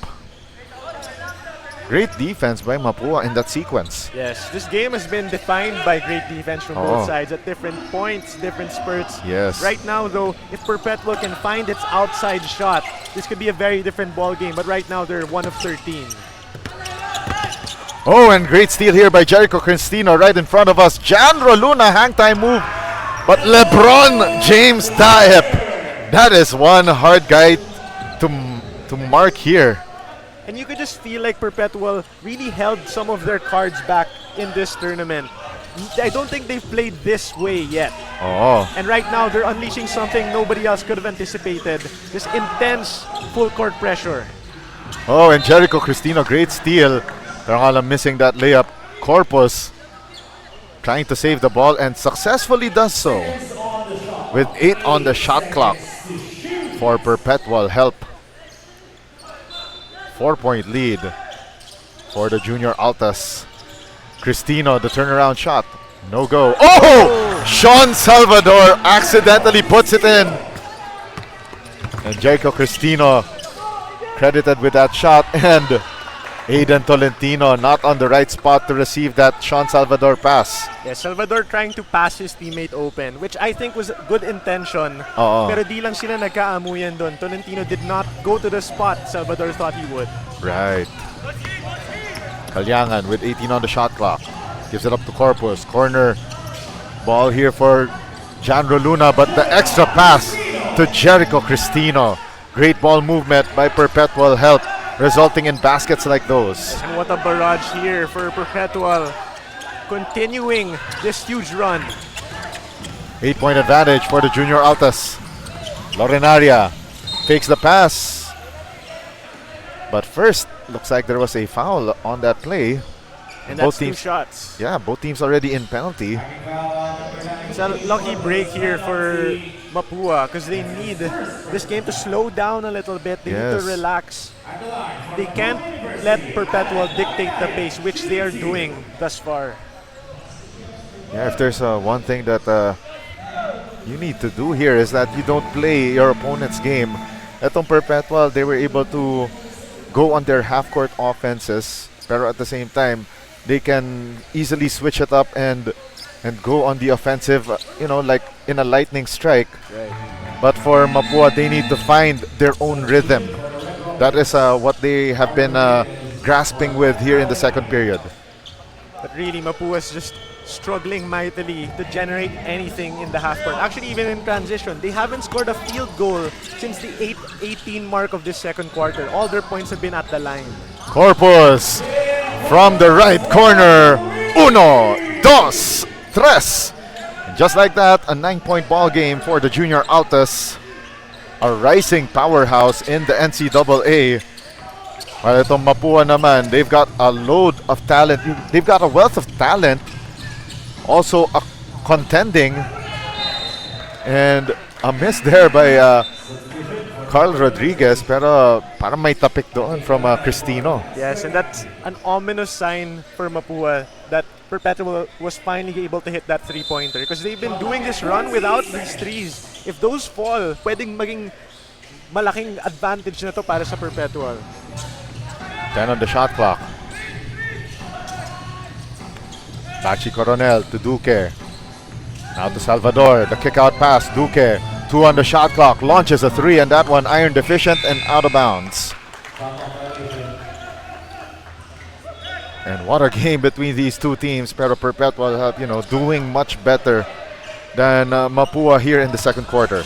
Great defense by Mapua in that sequence. Yes, this game has been defined by great defense from both sides at different points, different spurts. Yes. Right now, though, if Perpetual can find its outside shot, this could be a very different ball game. But right now, they're 1 of 13. Oh, and great steal here by Jericho Cristino right in front of us. Jan Roluna hang time move, but LeBron James Diep. That is one hard guy to mark here. And you could just feel like Perpetual really held some of their cards back in this tournament. I don't think they've played this way yet. Oh. And right now, they're unleashing something nobody else could have anticipated. This intense full court pressure. Oh, and Jericho Cristino, great steal. Pero nga lang missing that layup. Corpus trying to save the ball and successfully does so. With 8 on the shot clock for Perpetual help. 4-point lead for the junior Altas. Cristino, the turnaround shot. No go. Oh! Sean Salvador accidentally puts it in. And Jericho Cristino credited with that shot. And Aiden Tolentino not on the right spot to receive that Sean Salvador pass. Yeah, Salvador trying to pass his teammate open, which I think was good intention. Pero di lang sila nagkaamuyan doon. Tolentino did not go to the spot Salvador thought he would. Right. Kalyangan with 18 on the shot clock. Gives it up to Corpus. Corner ball here for Janro Luna, but the extra pass to Jericho Cristino. Great ball movement by Perpetual help, resulting in baskets like those. And what a barrage here for Perpetual. Continuing this huge run. 8-point advantage for the junior Altas. Lorenaria fakes the pass. But first, looks like there was a foul on that play. And Both that's teams, 2 shots. Yeah, both teams already in penalty. It's a lucky break here for Mapua because they need this game to slow down a little bit. They need to relax. They can't let Perpetual dictate the pace, which they are doing thus far. Yeah, if there's one thing that you need to do here is that you don't play your opponent's game. Etong Perpetual, they were able to go on their half-court offenses, pero at the same time, they can easily switch it up and go on the offensive, like in a lightning strike. Right. But for Mapua, they need to find their own rhythm. That is what they have been grasping with here in the second period. But really, Mapua is just struggling mightily to generate anything in the half court. Actually, even in transition, they haven't scored a field goal since the 8:18 mark of this second quarter. All their points have been at the line. Corpus from the right corner. 1, 2, 3. And just like that, a 9-point ball game for the junior Altas. A rising powerhouse in the NCAA. While itong Mapua naman, they've got a load of talent. They've got a wealth of talent. Also contending. And a miss there by Carl Rodriguez, pero parang may tapik doon from Cristino. Yes, and that's an ominous sign for Mapua that Perpetual was finally able to hit that 3-pointer because they've been doing this run without these threes. If those fall, pwedeng maging malaking advantage na to para sa Perpetual. 10 on the shot clock. Bachi Coronel to Duque. Now to Salvador. The kick out pass. Duque. 2 on the shot clock. Launches a 3, and that one iron deficient and out of bounds. And what a game between these two teams. Pero Perpetual have, doing much better than Mapua here in the second quarter.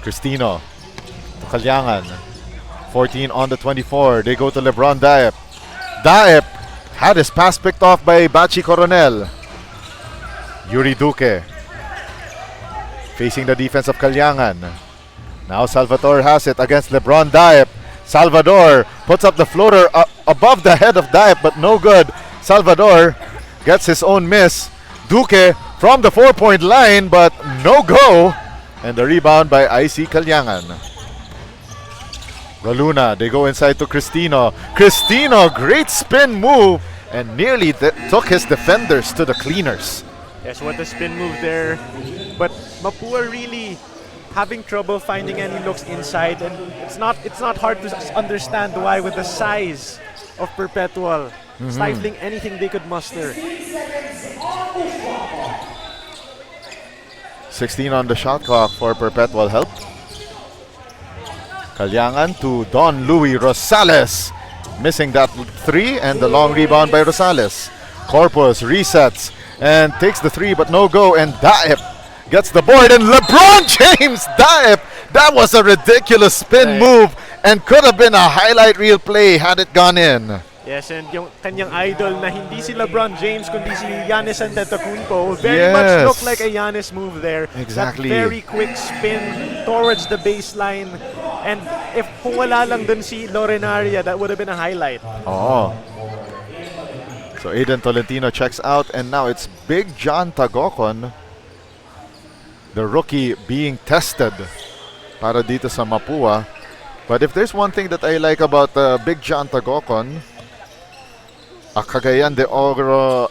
Cristino to Kalyangan. 14 on the 24. They go to LeBron Daep. Daep had his pass picked off by Bachi Coronel. Yuri Duque facing the defense of Kalyangan. Now Salvador has it against LeBron Daep. Salvador puts up the floater above the head of Daep, but no good. Salvador gets his own miss. Duque from the 4-point line, but no go. And the rebound by IC Kalyangan. Roluna, they go inside to Cristino. Cristino, great spin move, and nearly took his defenders to the cleaners. Yes, what a spin move there. But Mapua really having trouble finding any looks inside, and it's not hard to understand why with the size of Perpetual, stifling anything they could muster. 16 on the shot clock for Perpetual help. Kalyangan to Don Louis Rosales. Missing that 3 and the long rebound by Rosales. Corpus resets and takes the 3 but no go, and Daep gets the board, and LeBron James Daep. That was a ridiculous spin move and could have been a highlight reel play had it gone in. Yes, and yung kanyang idol na hindi si LeBron James kundi si Giannis Antetokounmpo very much looked like a Giannis move there. Exactly. That very quick spin towards the baseline. And if kung wala lang dun si Lorenaria, that would have been a highlight. Oh. So Aiden Tolentino checks out, and now it's Big John Tagocon, the rookie, being tested para dito sa Mapua. But if there's one thing that I like about Big John Tagocon, a Cagayan de Oro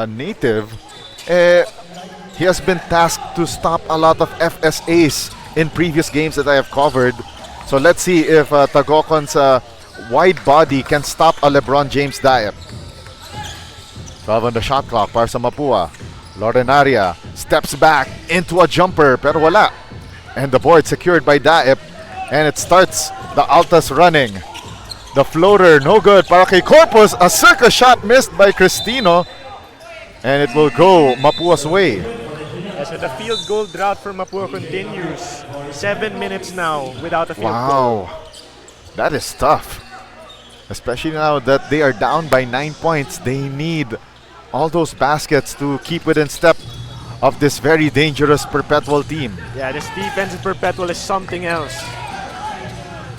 native, he has been tasked to stop a lot of FSAs in previous games that I have covered. So let's see if Tagocon's wide body can stop a LeBron James dive. 12 on the shot clock para sa Mapua. Lorenaria steps back into a jumper pero wala. And the board secured by Daep, and it starts the Altas running. The floater, no good para kay Corpus. A circus shot missed by Cristino. And it will go Mapua's way. Yes, so the field goal drought for Mapua continues. 7 minutes now without a field goal. Wow. That is tough. Especially now that they are down by 9 points. They need all those baskets to keep within step of this very dangerous Perpetual team. Yeah, this defense in Perpetual is something else.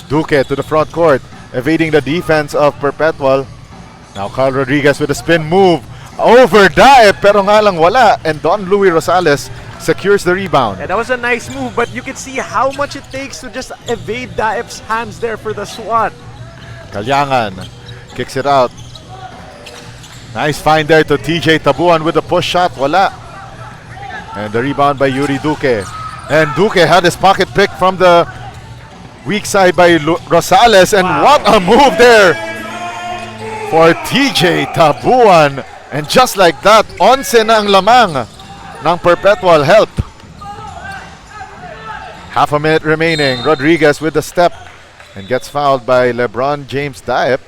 Duque to the front court, evading the defense of Perpetual. Now Carl Rodriguez with a spin move over Daep, pero nga lang wala. And Don Louis Rosales secures the rebound. Yeah, that was a nice move, but you can see how much it takes to just evade Daep's hands there for the swat. Kalyangan kicks it out. Nice find there to TJ Tabuan with the push shot. Wala. And the rebound by Yuri Duque. And Duque had his pocket pick from the weak side by Rosales. And what a move there for TJ Tabuan. And just like that, 11 na ang lamang ng Perpetual help. Half a minute remaining. Rodriguez with the step and gets fouled by LeBron James Daep.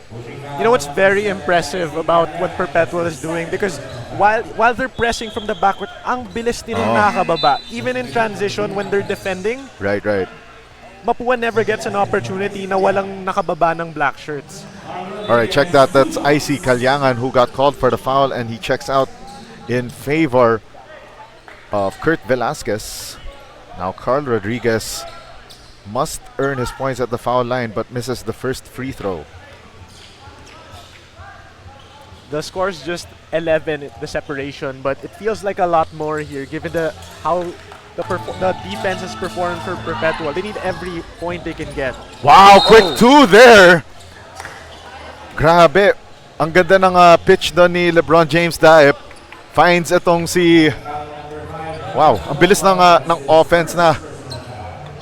You know what's very impressive about what Perpetual is doing? Because while they're pressing from the backcourt, ang bilis nilang nakakababa. Even in transition when they're defending, Right. Mapua never gets an opportunity na walang nakababa ng black shirts. All right, check that. That's Icy Kalyangan who got called for the foul, and he checks out in favor of Kurt Velasquez. Now Carl Rodriguez must earn his points at the foul line but misses the first free throw. The score's just 11, the separation, but it feels like a lot more here given how the defense has performed for Perpetual. They need every point they can get. Wow, quick two there! Grabe. Ang ganda ng pitch doon ni LeBron James Daep. Finds itong si... Wow, ang bilis ng offense na.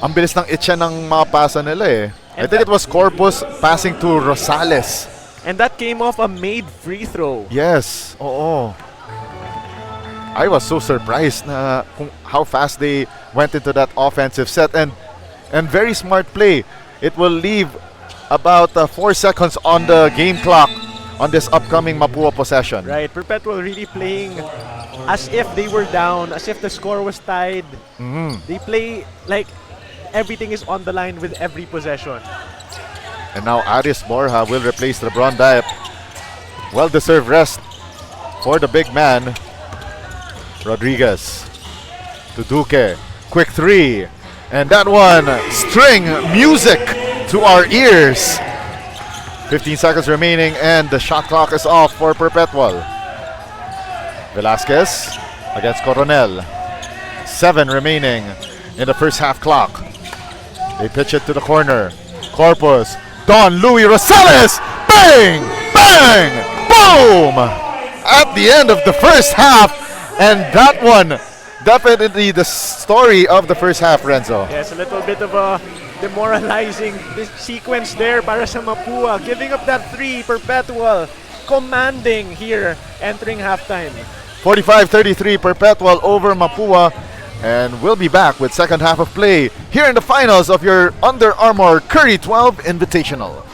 Ang bilis ng itcha ng mga pasa nila eh. I think it was Corpus passing to Rosales. And that came off a made free throw. Yes, oo. I was so surprised na kung how fast they went into that offensive set, and very smart play. It will leave about 4 seconds on the game clock on this upcoming Mapua possession. Right, Perpetual really playing as if they were down, as if the score was tied. They play like everything is on the line with every possession. And now Aris Borja will replace LeBron Daep. Well-deserved rest for the big man. Rodriguez to Duque. Quick three. And that one, string music to our ears. 15 seconds remaining and the shot clock is off for Perpetual. Velasquez against Coronel. 7 remaining in the first half clock. They pitch it to the corner. Corpus. Don Louis Rosales. Bang! Bang! Boom! At the end of the first half. And that one, definitely the story of the first half, Renzo. Yes, a little bit of a demoralizing sequence there para sa Mapua. Giving up that 3, Perpetual commanding here entering halftime. 45-33 Perpetual over Mapua. And we'll be back with second half of play here in the finals of your Under Armour Curry 12 Invitational.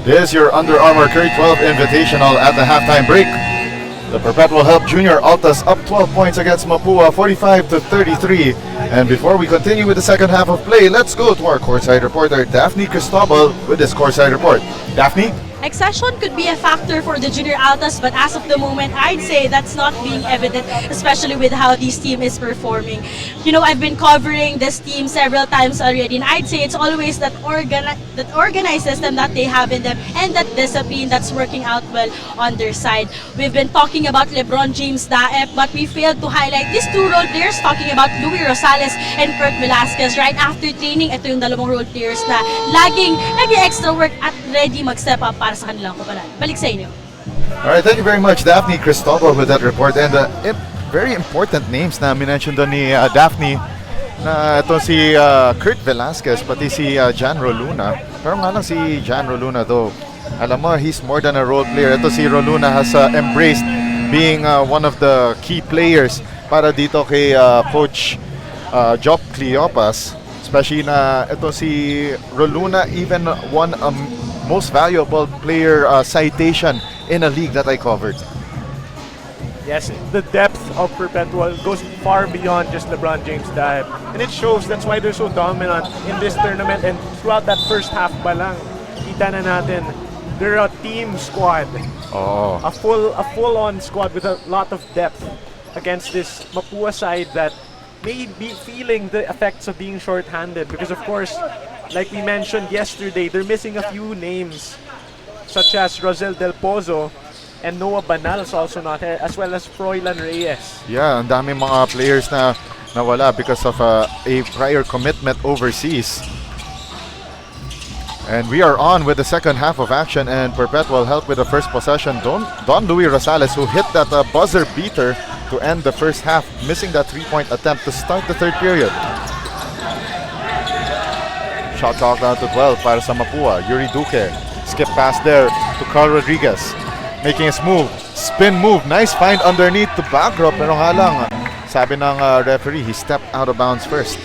This is your Under Armour Curry 12 Invitational at the halftime break. The Perpetual helped Junior Altas up 12 points against Mapua, 45-33. And before we continue with the second half of play, let's go to our courtside reporter, Daphne Cristobal, with this courtside report. Daphne? Accession could be a factor for the Junior Altas, but as of the moment, I'd say that's not being evident, especially with how this team is performing. You know, I've been covering this team several times already, and I'd say it's always that organized system that they have in them and that discipline that's working out well on their side. We've been talking about LeBron James Daep, but we failed to highlight these two role players, talking about Louis Rosales and Kurt Velasquez. Right after training, ito yung dalawang role players na laging extra work at ready mag-step up para sa kanilang kubalan. Balik sa inyo. Alright, thank you very much, Daphne Cristobal, with that report. And very important names na minention doon ni Daphne, na ito si Kurt Velasquez, pati si Jan Roluna. Pero nga lang si Jan Roluna though, alam mo, he's more than a role player. Ito si Roluna has embraced being one of the key players para dito kay Coach Job Cleopas. Especially na ito si Roluna even won a most valuable player citation in a league that I covered. Yes, the depth of Perpetual goes far beyond just LeBron James Daep. And it shows, that's why they're so dominant in this tournament, and throughout that first half pa lang, kita na natin, they're a team squad. Oh. A full-on squad with a lot of depth against this Mapua side that may be feeling the effects of being short-handed, because of course, like we mentioned yesterday, they're missing a few names such as Rosel Del Pozo and Noah Banal's also not here, as well as Froilan Reyes. Yeah, ang daming mga players na nawala because of a prior commitment overseas. And we are on with the second half of action, and Perpetual helped with the first possession. Don Luis Rosales, who hit that buzzer beater to end the first half, missing that three-point attempt to start the third period. Shot clock down to 12 para sa Mapua. Yuri Duque, skip pass there to Carl Rodriguez. Making his move, spin move, nice find underneath to Bagro, pero nga lang, sabi ng referee, he stepped out of bounds first.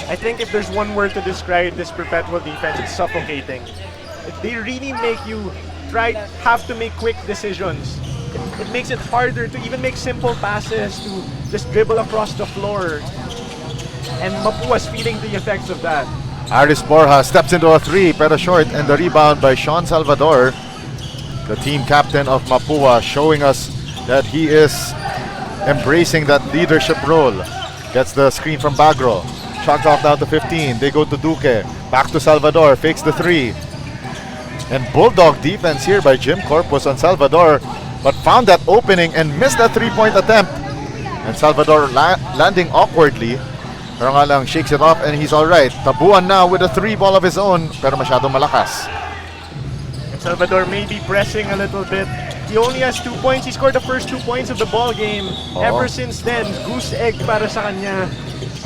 I think if there's one word to describe this Perpetual defense, it's suffocating. They really make you have to make quick decisions. It makes it harder to even make simple passes, to just dribble across the floor. And Mapua's feeling the effects of that. Aris Borja steps into a three, pero short, and the rebound by Sean Salvador, the team captain of Mapua, showing us that he is embracing that leadership role. Gets the screen from Bagro. Shot clock down to 15. They go to Duque. Back to Salvador. Fakes the three. And bulldog defense here by Jim Corpus on Salvador, but found that opening and missed that three-point attempt. And Salvador landing awkwardly. Pero nga lang, shakes it off and he's alright. Tabuan now with a three ball of his own, pero masyadong malakas. And Salvador may be pressing a little bit. He only has 2 points. He scored the first 2 points of the ball game. Oh. Ever since then, goose egg para sa kanya.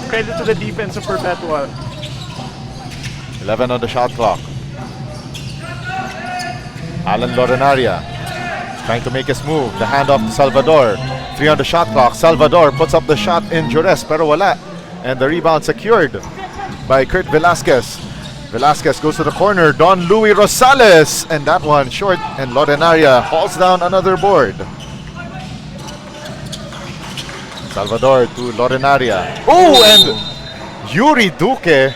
Credit to the defense of Perpetual. 11 on the shot clock. Alan Lorenaria trying to make his move. The handoff to Salvador. 3 on the shot clock. Salvador puts up the shot in duress, pero wala. And the rebound secured by Kurt Velasquez. Velasquez goes to the corner. Don Luis Rosales. And that one short. And Lorenaria hauls down another board. Salvador to Lorenaria. Oh, and Yuri Duque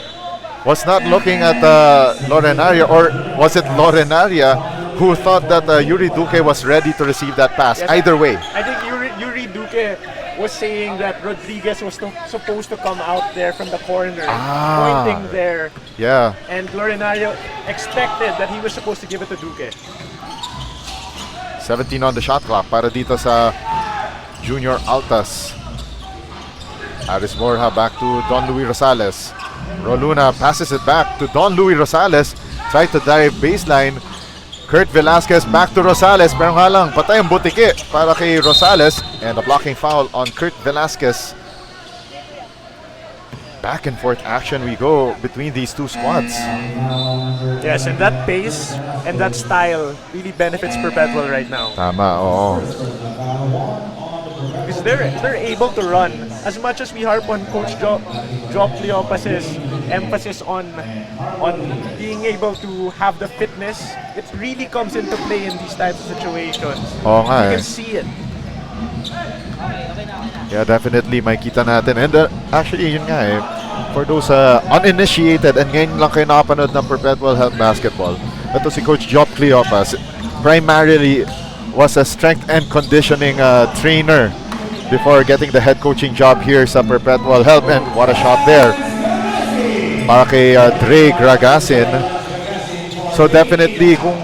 was not looking at Lorenaria, or was it Lorenaria who thought that Yuri Duque was ready to receive that pass? Yes, Either way. I think Yuri Duque was saying that Rodriguez was supposed to come out there from the corner, pointing there. Yeah. And Lorenario expected that he was supposed to give it to Duque. 17 on the shot clock para dito sa Junior Altas. Aris Borja back to Don Luis Rosales. Roluna passes it back to Don Luis Rosales. Tried to dive baseline. Kurt Velasquez back to Rosales. Pero nga lang, patay ang butike para kay Rosales. And a blocking foul on Kurt Velasquez. Back and forth action we go between these two squads. Yes, and that pace and that style really benefits Perpetual right now. Tama, oo. Because they're able to run. As much as we harp on Coach Job Cleopas's emphasis on being able to have the fitness, it really comes into play in these types of situations. Oo nga You eh. can see it. Yeah, definitely makita natin. And actually, yun nga eh, for those uninitiated and ngayon lang kayo nakapanood ng Perpetual Health Basketball, ito si Coach Job Cleopas, primarily was a strength and conditioning trainer before getting the head coaching job here sa Perpetual Health. And what a shot there para kay Dre Gragasin. So definitely kung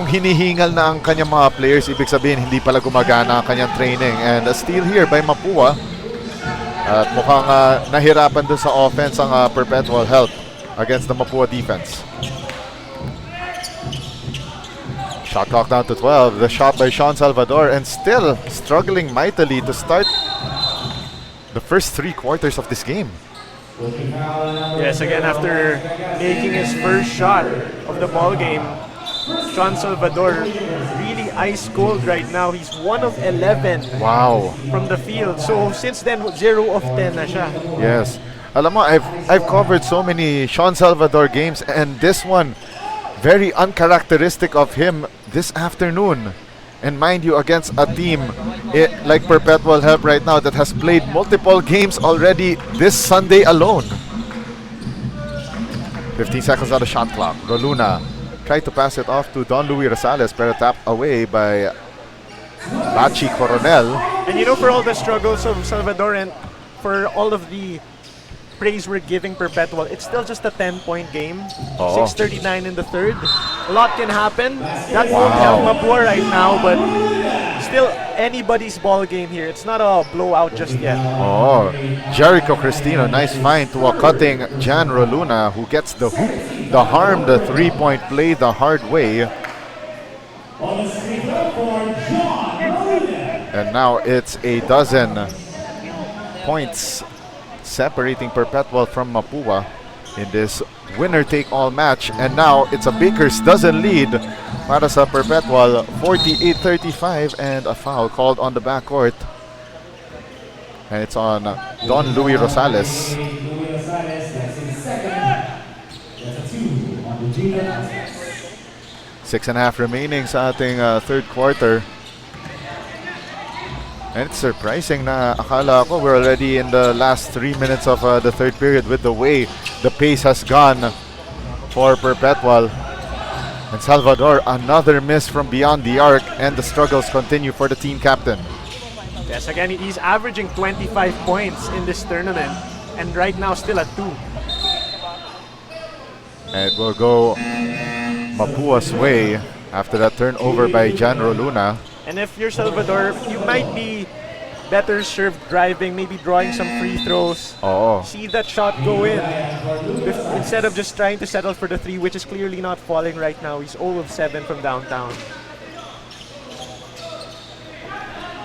hinihingal na ang kanyang mga players, ibig sabihin hindi pala gumagana ang kanyang training. And a steal here by Mapua. At mukhang nahirapan doon sa offense ang Perpetual Health against the Mapua defense. Shot clock down to 12. The shot by Sean Salvador, and still struggling mightily to start the first 3 quarters of this game. Yes, again, after making his first shot of the ball game, Sean Salvador really ice cold right now. He's 1 of 11 Wow. from the field. So since then, 0 of 10 na siya. Yes. Alam mo, I've covered so many Sean Salvador games, and this one very uncharacteristic of him this afternoon. And mind you, against a team like Perpetual Health right now that has played multiple games already this Sunday alone. 15 seconds on the shot clock. Roluna tried to pass it off to Don Luis Rosales, pero tapped away by Bachi Coronel. And you know, for all the struggles of Salvador and for all of the praise we're giving Perpetual, it's still just a 10-point game. Oo. 6:39 in the third. A lot can happen. That won't help Mapua right now, but still anybody's ball game here. It's not a blowout just yet. Oh, Jericho Cristino, nice find to a cutting Jan Roluna, who gets the hoop, the harm, the 3-point play the hard way. And now it's a dozen points separating Perpetual from Mapua in this winner-take-all match. And now it's a Baker's dozen lead para sa Perpetual, 48-35, and a foul called on the backcourt. And it's on Don Luis Rosales. 6.5 remaining sa ating third quarter. And it's surprising na akala ko we're already in the last 3 minutes of the third period with the way the pace has gone for Perpetual. And Salvador, another miss from beyond the arc, and the struggles continue for the team captain. Yes, again, he's averaging 25 points in this tournament, and right now still at 2. And it will go Mapua's way after that turnover by Jan Roluna. And if you're Salvador, you might be better served driving, maybe drawing some free throws. Oo. See that shot go in. Instead of just trying to settle for the 3, which is clearly not falling right now. He's 0 of 7 from downtown.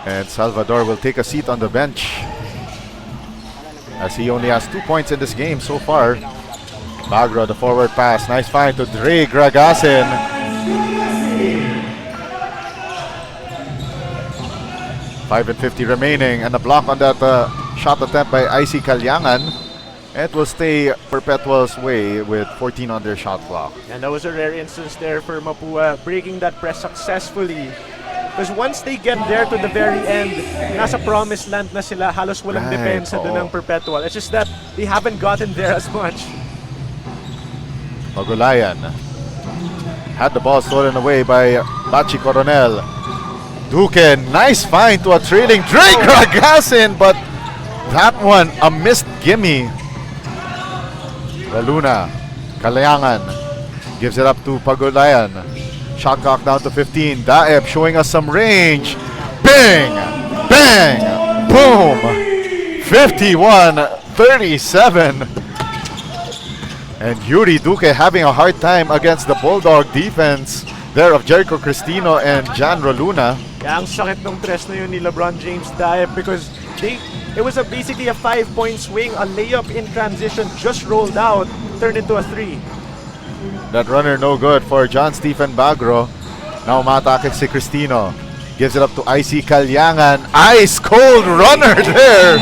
And Salvador will take a seat on the bench, as he only has 2 points in this game so far. Bagro, the forward pass. Nice find to Dre Gragasin. 5:50 remaining, and a block on that shot attempt by Icy Kalyangan. It will stay Perpetual's way with 14 on their shot clock. And that was a rare instance there for Mapua, breaking that press successfully. Because once they get there to the very end, nasa promised land na sila, halos walang Right, depensa doon ng Perpetual. It's just that they haven't gotten there as much. Magulayan had the ball stolen away by Bachi Coronel. Duque, nice find to a trailing Dre Gragasin, but that one, a missed gimme. Luna, Kalayangan gives it up to Pagulayan. Shot clock down to 15. Daeb showing us some range. Bang! Bang! Boom! 51-37. And Yuri Duque having a hard time against the Bulldog defense there of Jericho Cristino and Jan Roluna. Kaya ang sakit ng tres na yun ni LeBron James Daeb, because it was basically a 5-point swing, a layup in transition, just rolled out, turned into a 3. That runner no good for John Stephen Bagro. Now umatake si Cristino. Gives it up to Icy Kalyangan. Ice cold runner there.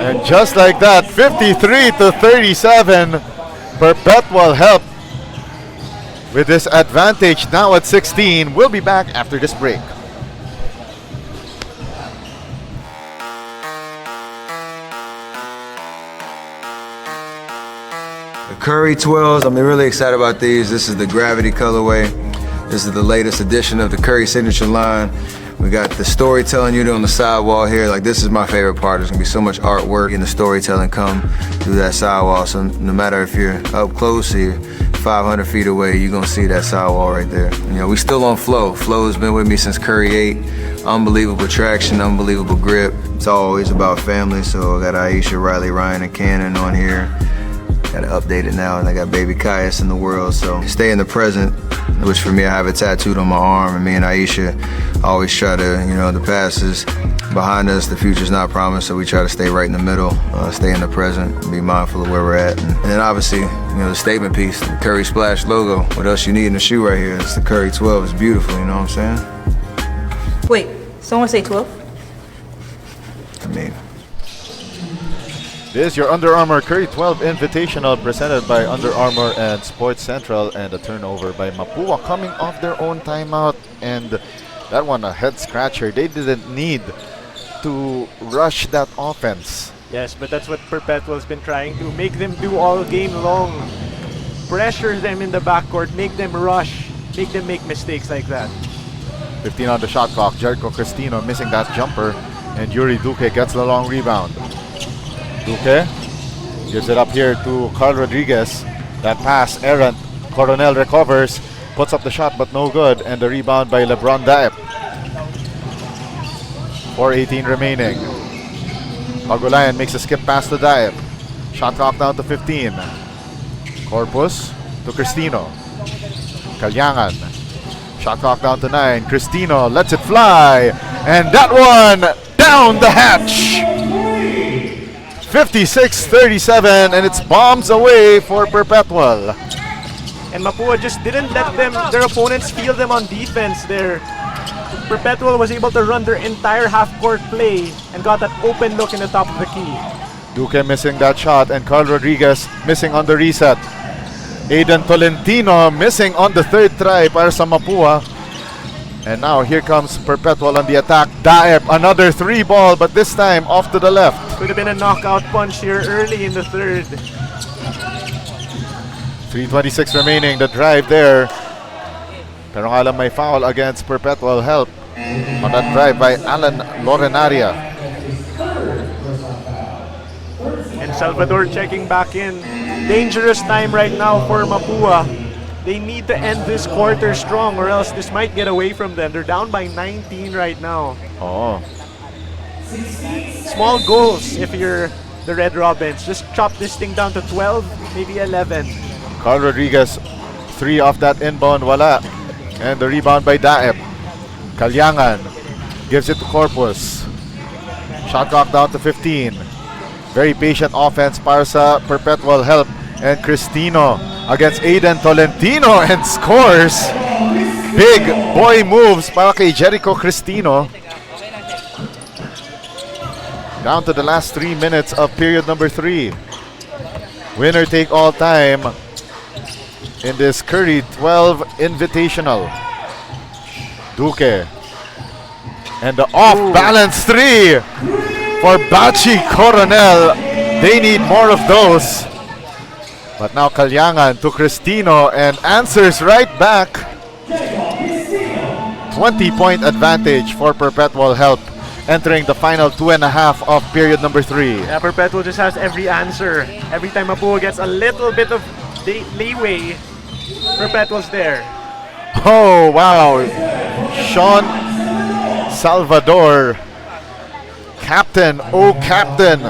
And just like that, 53 to 37, Perpetual Help with this advantage now at 16. We'll be back after this break. The Curry 12s, I'm really excited about these. This is the Gravity colorway. This is the latest edition of the Curry signature line. We got the storytelling unit on the sidewall here. Like, this is my favorite part. There's gonna be so much artwork and the storytelling come through that sidewall. So no matter if you're up close or you're 500 feet away, you're gonna see that sidewall right there. You know, we still on Flow. Flow has been with me since Curry 8. Unbelievable traction, unbelievable grip. It's always about family. So I got Aisha, Riley, Ryan, and Cannon on here. Got to update it now, and I got baby Caius in the world. So stay in the present, which for me, I have it tattooed on my arm. And me and Aisha always try to, you know, the past is behind us, the future's not promised. So we try to stay right in the middle, stay in the present, be mindful of where we're at. And then obviously, you know, the statement piece, the Curry Splash logo. What else you need in the shoe right here? It's the Curry 12. It's beautiful, you know what I'm saying? Wait, someone say 12? I mean, This is your Under Armour Curry 12 Invitational presented by Under Armour and Sports Central, and a turnover by Mapua coming off their own timeout, and that one a head scratcher. They didn't need to rush that offense. Yes, but that's what Perpetual's been trying to make them do all game long. Pressure them in the backcourt, make them rush, make them make mistakes like that. 15 on the shot clock. Jericho Cristino missing that jumper, and Yuri Duque gets the long rebound. Duque gives it up here to Carl Rodriguez. That pass errant. Coronel recovers, puts up the shot but no good, and the rebound by LeBron Daep. 4:18 remaining. Pagulayan makes a skip pass to Daep. Shot clock down to 15. Corpus to Cristino. Kalyangan. Shot clock down to 9. Cristino lets it fly, and that one down the hatch. 56-37, and it's bombs away for Perpetual. And Mapua just didn't let their opponents feel them on defense there. Perpetual was able to run their entire half-court play and got that open look in the top of the key. Duque missing that shot, and Carl Rodriguez missing on the reset. Aiden Tolentino missing on the third try para sa Mapua. And now here comes Perpetual on the attack. Daep, another 3 ball, but this time off to the left. Could have been a knockout punch here early in the third. 3:26 remaining, the drive there. Pero nga lang may foul against Perpetual Help on that drive by Alan Lorenaria. And Salvador checking back in. Dangerous time right now for Mapua. They need to end this quarter strong or else this might get away from them. They're down by 19 right now. Oh, Small goals if you're the Red Robins. Just chop this thing down to 12, maybe 11. Carl Rodriguez, 3 off that inbound, wala. And the rebound by Daep. Kalyangan gives it to Corpus. Shot clock down to 15. Very patient offense para sa Perpetual Help. And Cristino against Aiden Tolentino and scores. Big boy moves para kay Jericho Cristino. Down to the last 3 minutes of period number 3. Winner take all time in this Curry 12 Invitational. Duque. And the off-balance 3 for Bachi Coronel. They need more of those. But now Kalyangan to Cristino and answers right back. 20-point advantage for Perpetual Help entering the final 2.5 of period number 3. Yeah, Perpetual just has every answer. Every time Mapua gets a little bit of leeway, Perpetual's there. Oh, wow. Sean Salvador, captain, captain,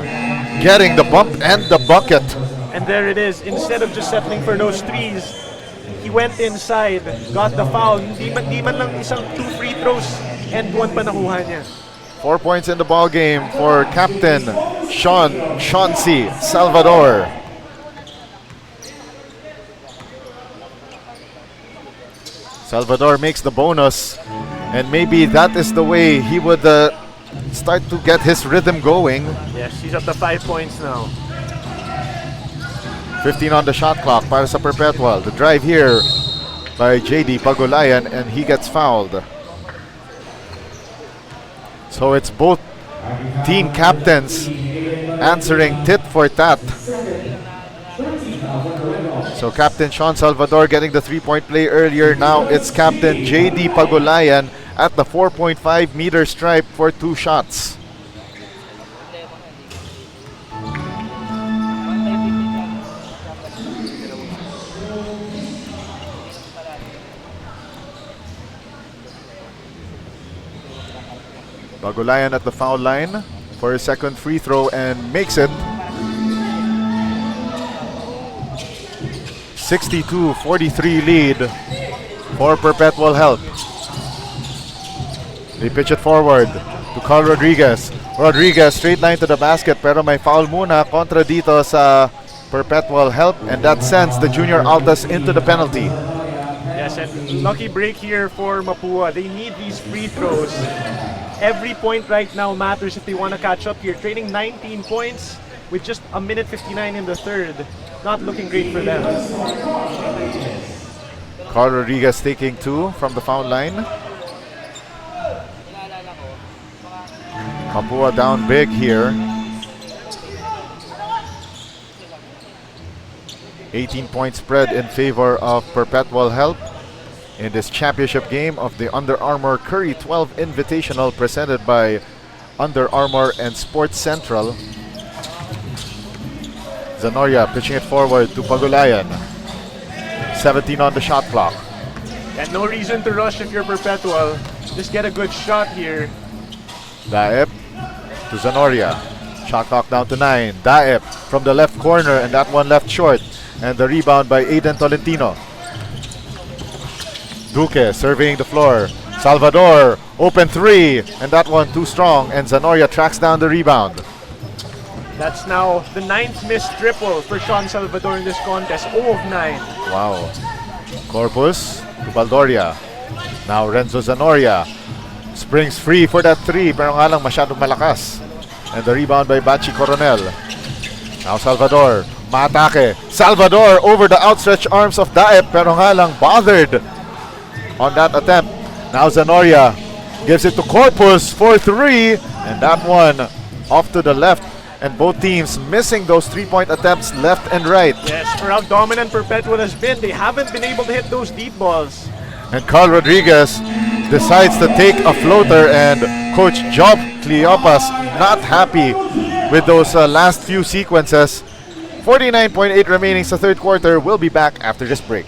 getting the bump and the bucket. And there it is. Instead of just settling for those threes, he went inside, got the foul. Di man lang isang 2 free throws and 1 pa nakuha niya. 4 points in the ball game for captain Chauncey Salvador. Salvador makes the bonus, and maybe that is the way he would start to get his rhythm going. Yes, he's up to 5 points now. 15 on the shot clock para sa Perpetual. The drive here by JD Pagulayan, and he gets fouled. So it's both team captains answering tit for tat. So Captain Sean Salvador getting the 3-point play earlier. Now it's Captain JD Pagulayan at the 4.5 meter stripe for 2 shots. Pagulayan at the foul line for his second free throw and makes it. 62-43 lead for Perpetual Help. They pitch it forward to Carl Rodriguez. Rodriguez straight line to the basket, pero may foul muna kontra dito sa Perpetual Help, and that sends the junior Altas into the penalty. Yes, and lucky break here for Mapua. They need these free throws. Every point right now matters if they want to catch up here. Trailing 19 points with just a minute 59 in the third. Not looking great for them. Carl Rodriguez taking 2 from the foul line. Mapua down big here. 18-point spread in favor of Perpetual Help in this championship game of the Under Armour Curry 12 Invitational presented by Under Armour and Sports Central. Zanoria pitching it forward to Pagulayan. 17 on the shot clock. And no reason to rush if you're Perpetual. Just get a good shot here. Daep to Zanoria. Shot clock down to 9. Daep from the left corner, and that one left short. And the rebound by Aiden Tolentino. Duque surveying the floor. Salvador, open 3, and that one too strong, and Zanoria tracks down the rebound. That's now the 9th missed triple for Sean Salvador in this contest. 0 of 9. Wow. Corpus to Baldoria. Now Renzo Zanoria springs free for that 3, pero nga lang masyadong malakas. And the rebound by Bachi Coronel. Now Salvador, maatake. Salvador over the outstretched arms of Daep, pero nga lang bothered on that attempt. Now Zanoria gives it to Corpus for 3, and that one off to the left. And both teams missing those 3-point attempts left and right. Yes, for how dominant Perpetual has been, they haven't been able to hit those deep balls. And Carl Rodriguez decides to take a floater, and Coach Job Cleopas not happy with those last few sequences. 49.8 remaining sa third quarter. We'll be back after this break.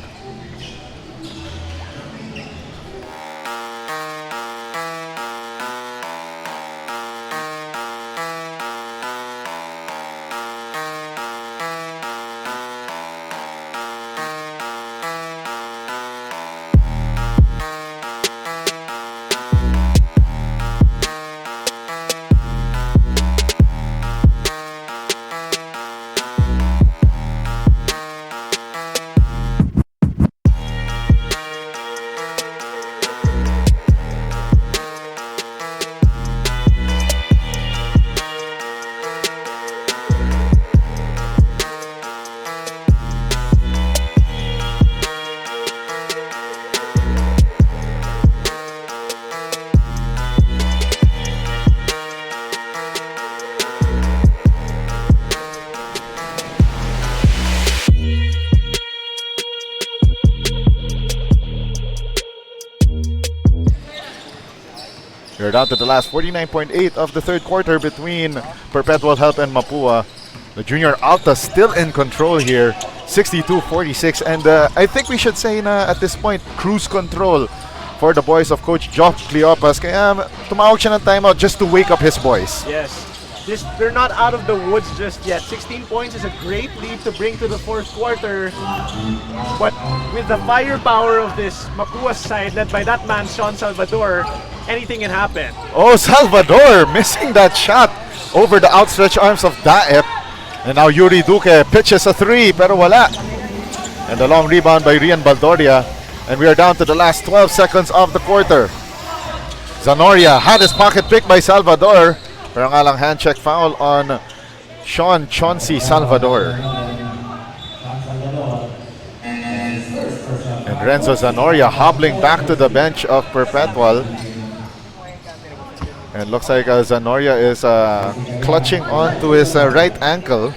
We're down to the last 49.8 of the third quarter between Perpetual Help and Mapua. The junior Altas still in control here, 62-46. And I think we should say na at this point, cruise control for the boys of Coach Jock Cleopas. Kaya tumawag siya ng timeout just to wake up his boys. Yes, they're not out of the woods just yet. 16 points is a great lead to bring to the fourth quarter. But with the firepower of this Mapua side led by that man, Sean Salvador, anything can happen. Oh, Salvador missing that shot over the outstretched arms of Daep. And now Yuri Duque pitches a 3, pero wala. And the long rebound by Rian Baldoria. And we are down to the last 12 seconds of the quarter. Zanoria had his pocket picked by Salvador. Pero nga lang hand check foul on Sean Chauncey Salvador. And Renzo Zanoria hobbling back to the bench of Perpetual. And looks like Zanoria is clutching on to his right ankle.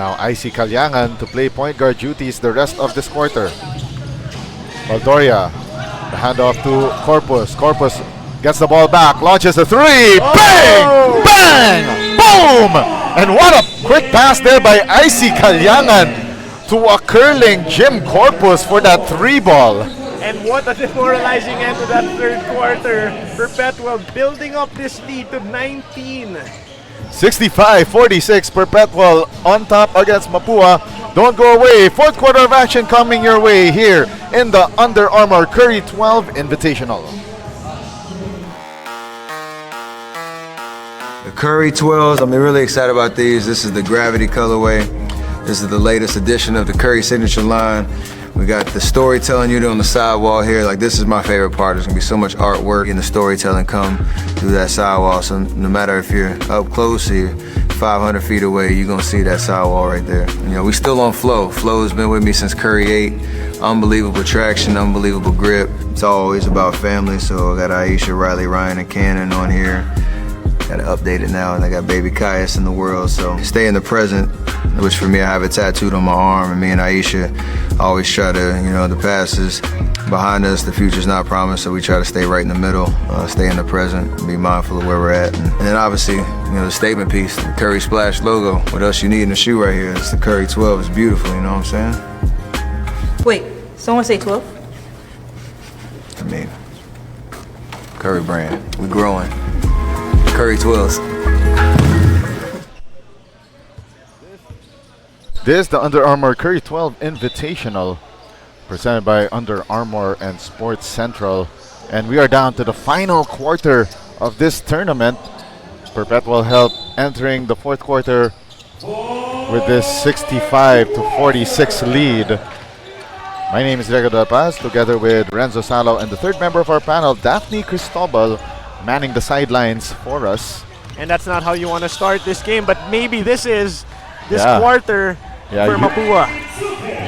Now Icy Calyangan to play point guard duties the rest of this quarter. Valdoria, the handoff to Corpus. Corpus gets the ball back, launches a three. Bang! Bang! Boom! And what a quick pass there by Icy Calyangan to a curling Jim Corpus for that three ball. And what a demoralizing end to that third quarter. Perpetual building up this lead to 19. 65-46, Perpetual on top against Mapua. Don't go away. Fourth quarter of action coming your way here in the Under Armour Curry 12 Invitational. The Curry 12s, I'm really excited about these. This is the Gravity colorway. This is the latest edition of the Curry signature line. We got the storytelling unit on the sidewall here. Like, this is my favorite part. There's gonna be so much artwork and the storytelling come through that sidewall. So no matter if you're up close or you're 500 feet away, you're gonna see that sidewall right there. You know, we still on Flow. Flow has been with me since Curry 8. Unbelievable traction, unbelievable grip. It's always about family. So I got Aisha, Riley, Ryan, and Cannon on here. Got to update it now, and I got baby Caius in the world. So stay in the present, which for me, I have it tattooed on my arm. And me and Aisha always try to, you know, the past is behind us, the future's not promised. So we try to stay right in the middle, stay in the present, be mindful of where we're at. And then obviously, you know, the statement piece, the Curry Splash logo. What else you need in the shoe right here? It's the Curry 12. It's beautiful, you know what I'm saying? Wait, someone say 12? I mean, Curry brand, we growing. Curry 12s. This is the Under Armour Curry 12 Invitational presented by Under Armour and Sports Central. And we are down to the final quarter of this tournament. Perpetual help entering the fourth quarter with this 65-46 lead. My name is Diego Del Paz, together with Renzo Salo and the third member of our panel, Daphne Cristobal, manning the sidelines for us. And that's not how you want to start this game, but maybe this is this quarter for Mapua.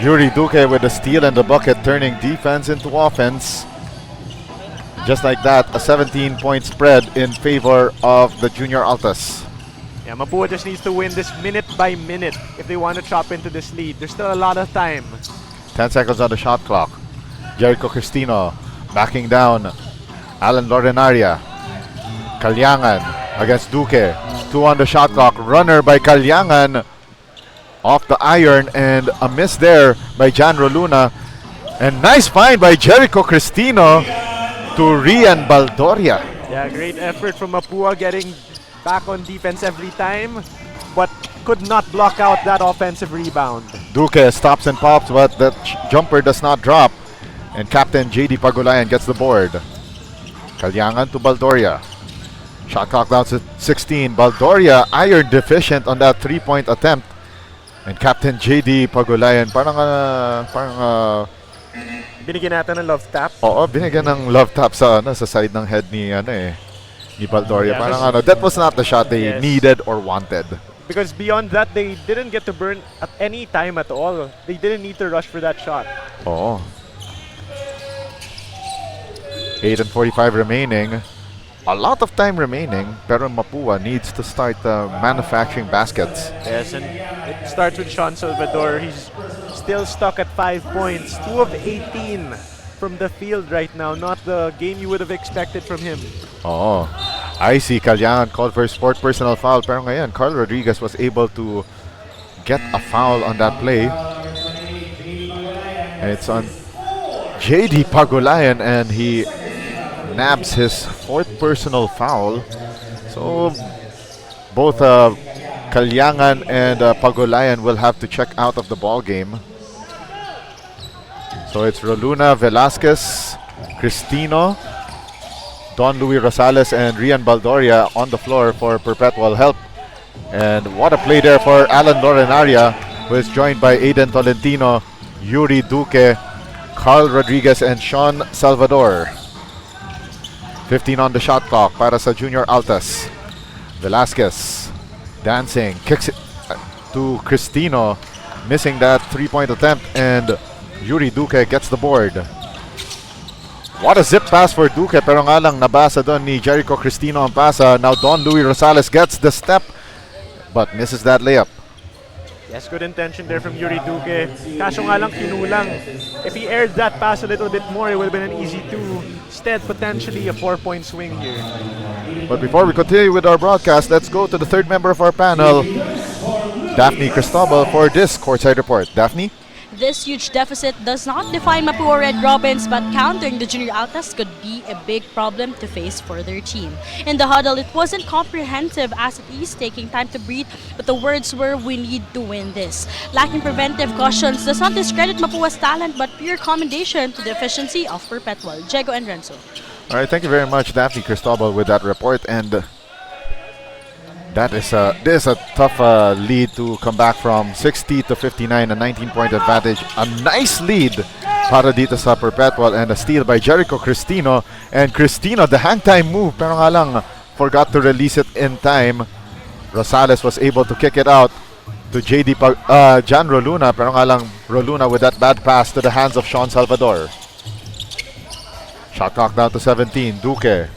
Yuri Duque with the steal and the bucket, turning defense into offense. Just like that, a 17-point spread in favor of the Junior Altas. Yeah, Mapua just needs to win this minute by minute if they want to chop into this lead. There's still a lot of time. 10 seconds on the shot clock. Jericho Cristino backing down. Alan Lorenaria. Calyangan against Duque. 2 on the shot clock. Runner by Calyangan off the iron, and a miss there by Jan Roluna. And nice find by Jericho Cristino to Rian Baldoria. Yeah, great effort from Mapua getting back on defense every time, but could not block out that offensive rebound. Duque stops and pops, but that jumper does not drop. And Captain JD Pagulayan gets the board. Calyangan to Baldoria. Shot clock down to 16. Baldoria iron deficient on that 3-point attempt. And Captain JD Pagulayan Binigyan natin ng love tap. Oo, binigyan ng love tap sa side ng head ni Baldoria. Yeah, That was not the shot they needed or wanted. Because beyond that, they didn't get to burn at any time at all. They didn't need to rush for that shot. Oo. 8:45 remaining. A lot of time remaining, pero Mapua needs to start manufacturing baskets. Yes, and it starts with Sean Salvador. He's still stuck at 5 points. 2 of 18 from the field right now. Not the game you would have expected from him. Oh, I see Calyangan called for a sport personal foul, pero ngayon, Carl Rodriguez was able to get a foul on that play. And it's on JD Pagulayan, and he nabs his 4th personal foul. So both Calyangan and Pagulayan will have to check out of the ball game. So it's Roluna, Velasquez, Cristino, Don Luis Rosales, and Rian Baldoria on the floor for Perpetual help. And what a play there for Alan Lorenaria, who is joined by Aiden Tolentino, Yuri Duque, Carl Rodriguez and Sean Salvador. 15 on the shot clock para sa Junior Altas. Velasquez dancing, kicks it to Cristino, missing that three-point attempt, and Yuri Duque gets the board. What a zip pass for Duque, pero nga lang nabasa doon ni Jericho Cristino ang pasa. Now Don Luis Rosales gets the step, but misses that layup. Yes, good intention there from Yuri Duque. Kaso nga lang kinulang. If he aired that pass a little bit more, it would have been an easy 2. Instead, potentially a 4-point swing here. But before we continue with our broadcast, let's go to the third member of our panel, Daphne Cristobal, for this courtside report. Daphne? This huge deficit does not define Mapua Red Robins, but countering the Junior Altas could be a big problem to face for their team. In the huddle, it wasn't comprehensive as it is taking time to breathe, but the words were, "We need to win this." Lacking preventive cautions does not discredit Mapua's talent, but pure commendation to the efficiency of Perpetual. Diego and Renzo. All right, thank you very much, Daphne Cristobal, with that report. And this is a tough lead to come back from. 60 to 59, a 19-point advantage. A nice lead para dito sa Perpetual, and a steal by Jericho Cristino. And Cristino, the hang time move, pero nga lang forgot to release it in time. Rosales was able to kick it out to Jan Roluna, pero nga lang Roluna with that bad pass to the hands of Sean Salvador. Shot clock down to 17. Duque.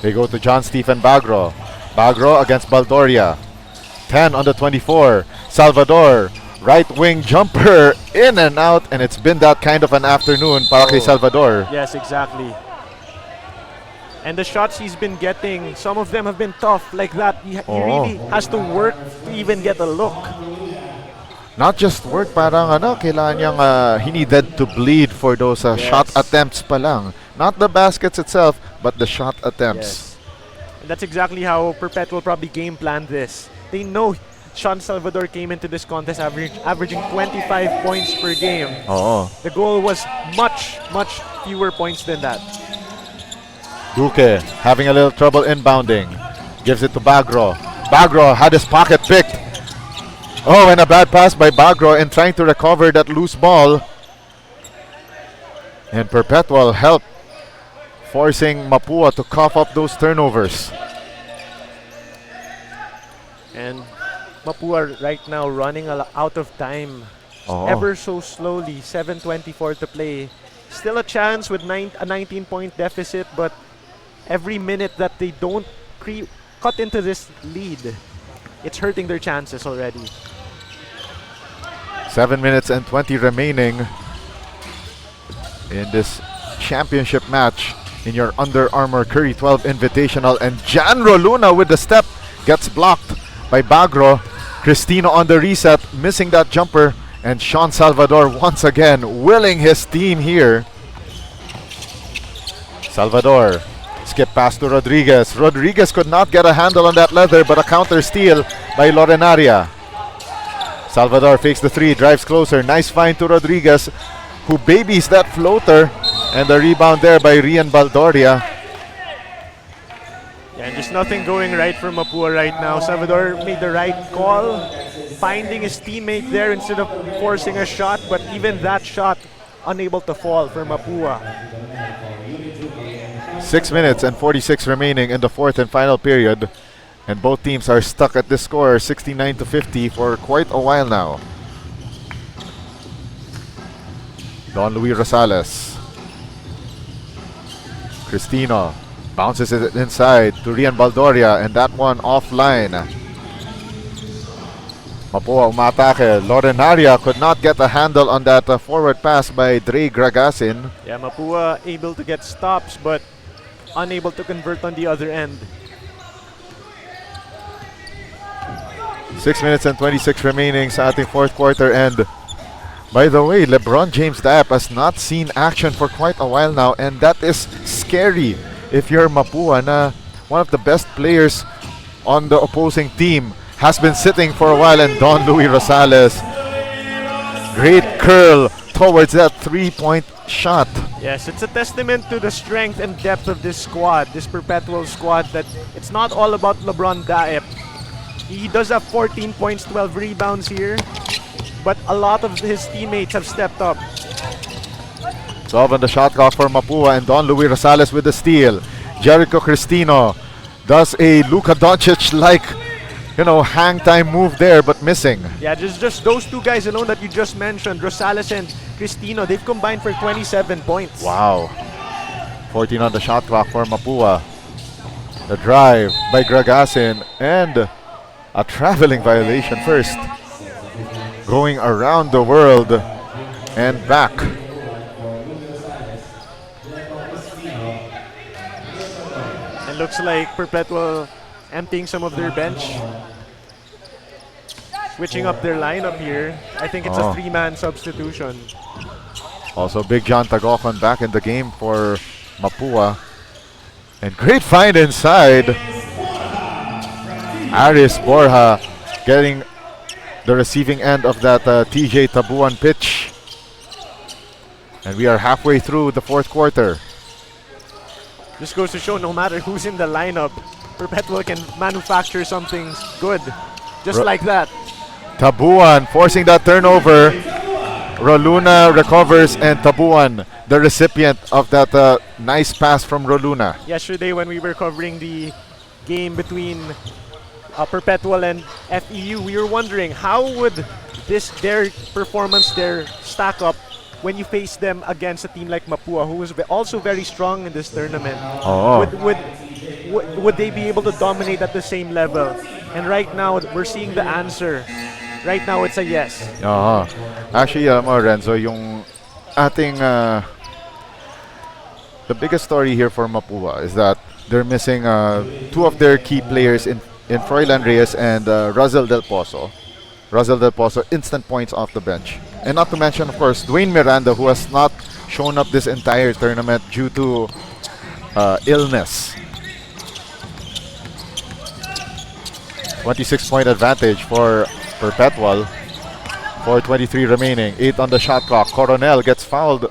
They go to John Stephen Bagro. Bagro against Baldoria. 10 on the 24. Salvador, right wing jumper, in and out, and it's been that kind of an afternoon para kay Salvador. Yes, exactly. And the shots he's been getting, some of them have been tough like that. He really has to work to even get a look. Not just work, parang kailangan niyang, he needed to bleed for those shot attempts pa lang. Not the baskets itself, but the shot attempts. Yes. And that's exactly how Perpetual probably game planned this. They know Sean Salvador came into this contest averaging 25 points per game. The goal was much fewer points than that. Duque having a little trouble inbounding. Gives it to Bagro. Bagro had his pocket picked. Oh, and a bad pass by Bagro in trying to recover that loose ball. And Perpetual helped, forcing Mapua to cough up those turnovers. And Mapua right now running out of time. Ever so slowly, 7:24 to play. Still a chance with a 19-point deficit, but every minute that they don't cut into this lead, it's hurting their chances already. 7 minutes and 20 remaining in this championship match in your Under Armour Curry 12 Invitational, and Jan Roluna with the step gets blocked by Bagro. Cristino on the reset, missing that jumper, and Sean Salvador once again willing his team here. Salvador, skip pass to Rodriguez. Rodriguez could not get a handle on that leather, but a counter steal by Lorenaria. Salvador fakes the three, drives closer. Nice find to Rodriguez, who babies that floater, and the rebound there by Rian Baldoria. Yeah, and just nothing going right for Mapua right now. Salvador made the right call, finding his teammate there instead of forcing a shot, but even that shot unable to fall for Mapua. 6 minutes and 46 remaining in the fourth and final period, and both teams are stuck at this score, 69 to 50, for quite a while now. Don Luis Rosales. Cristino bounces it inside to Rian Baldoria, and that one offline. Mapua umatake. Lorenaria could not get a handle on that forward pass by Dre Gragasin. Yeah, Mapua able to get stops, but unable to convert on the other end. 6 minutes and 26 remaining sa ating fourth quarter, and by the way, LeBron James Diop has not seen action for quite a while now, and that is scary if you're Mapua, na one of the best players on the opposing team has been sitting for a while. And Don Luis Rosales, great curl towards that three-point shot. Yes, it's a testament to the strength and depth of this squad, this Perpetual squad, that it's not all about LeBron Diop. He does have 14 points, 12 rebounds here, but a lot of his teammates have stepped up. 12 on the shot clock for Mapua, and Don Luis Rosales with the steal. Jericho Cristino does a Luka Doncic-like, hang time move there, but missing. Yeah, just those two guys alone that you just mentioned, Rosales and Cristino, they've combined for 27 points. Wow. 14 on the shot clock for Mapua. The drive by Gragasin, and a traveling violation first. Going around the world and back. It looks like Perpetual emptying some of their bench. Switching up their lineup here. I think it's a three-man substitution. Also, Big John Tagokon back in the game for Mapua. And great find inside. Aris Borja getting the receiving end of that TJ Tabuan pitch. And we are halfway through the fourth quarter. This goes to show no matter who's in the lineup, Perpetual can manufacture something good. Just like that. Tabuan forcing that turnover. Roluna recovers, and Tabuan, the recipient of that nice pass from Roluna. Yesterday when we were covering the game between Perpetual and FEU, we were wondering how would their performance there stack up when you face them against a team like Mapua, who is also very strong in this tournament. Would they be able to dominate at the same level? And right now we're seeing the answer. Right now it's a yes. Actually, Renzo, yung ating the biggest story here for Mapua is that they're missing two of their key players in Froilan Reyes and Razel Del Pozo. Razel Del Pozo, instant points off the bench. And not to mention, of course, Dwayne Miranda, who has not shown up this entire tournament due to illness. 26-point advantage for Perpetual. 4:23 remaining. 8 on the shot clock. Coronel gets fouled,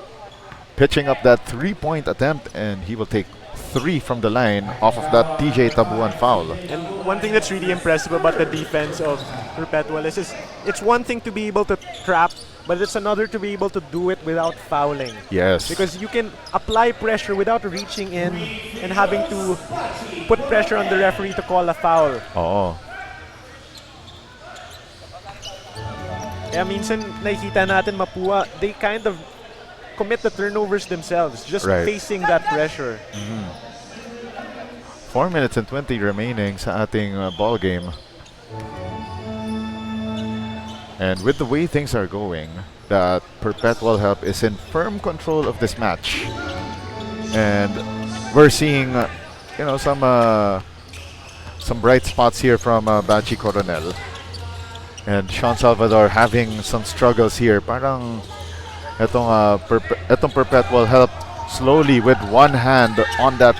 pitching up that 3-point attempt, and he will take 3 from the line off of that TJ Tabuan foul. And one thing that's really impressive about the defense of Perpetual is it's one thing to be able to trap, but it's another to be able to do it without fouling. Yes. Because you can apply pressure without reaching in and having to put pressure on the referee to call a foul. Kaya minsan nakikita natin Mapua, they kind of commit the turnovers themselves, just facing that pressure. 4 minutes and 20 remaining sa ating ball game. And with the way things are going, that Perpetual Help is in firm control of this match. And we're seeing, some bright spots here from Banchi Coronel. And Sean Salvador having some struggles here. Parang etong Perpetual Help slowly with one hand on that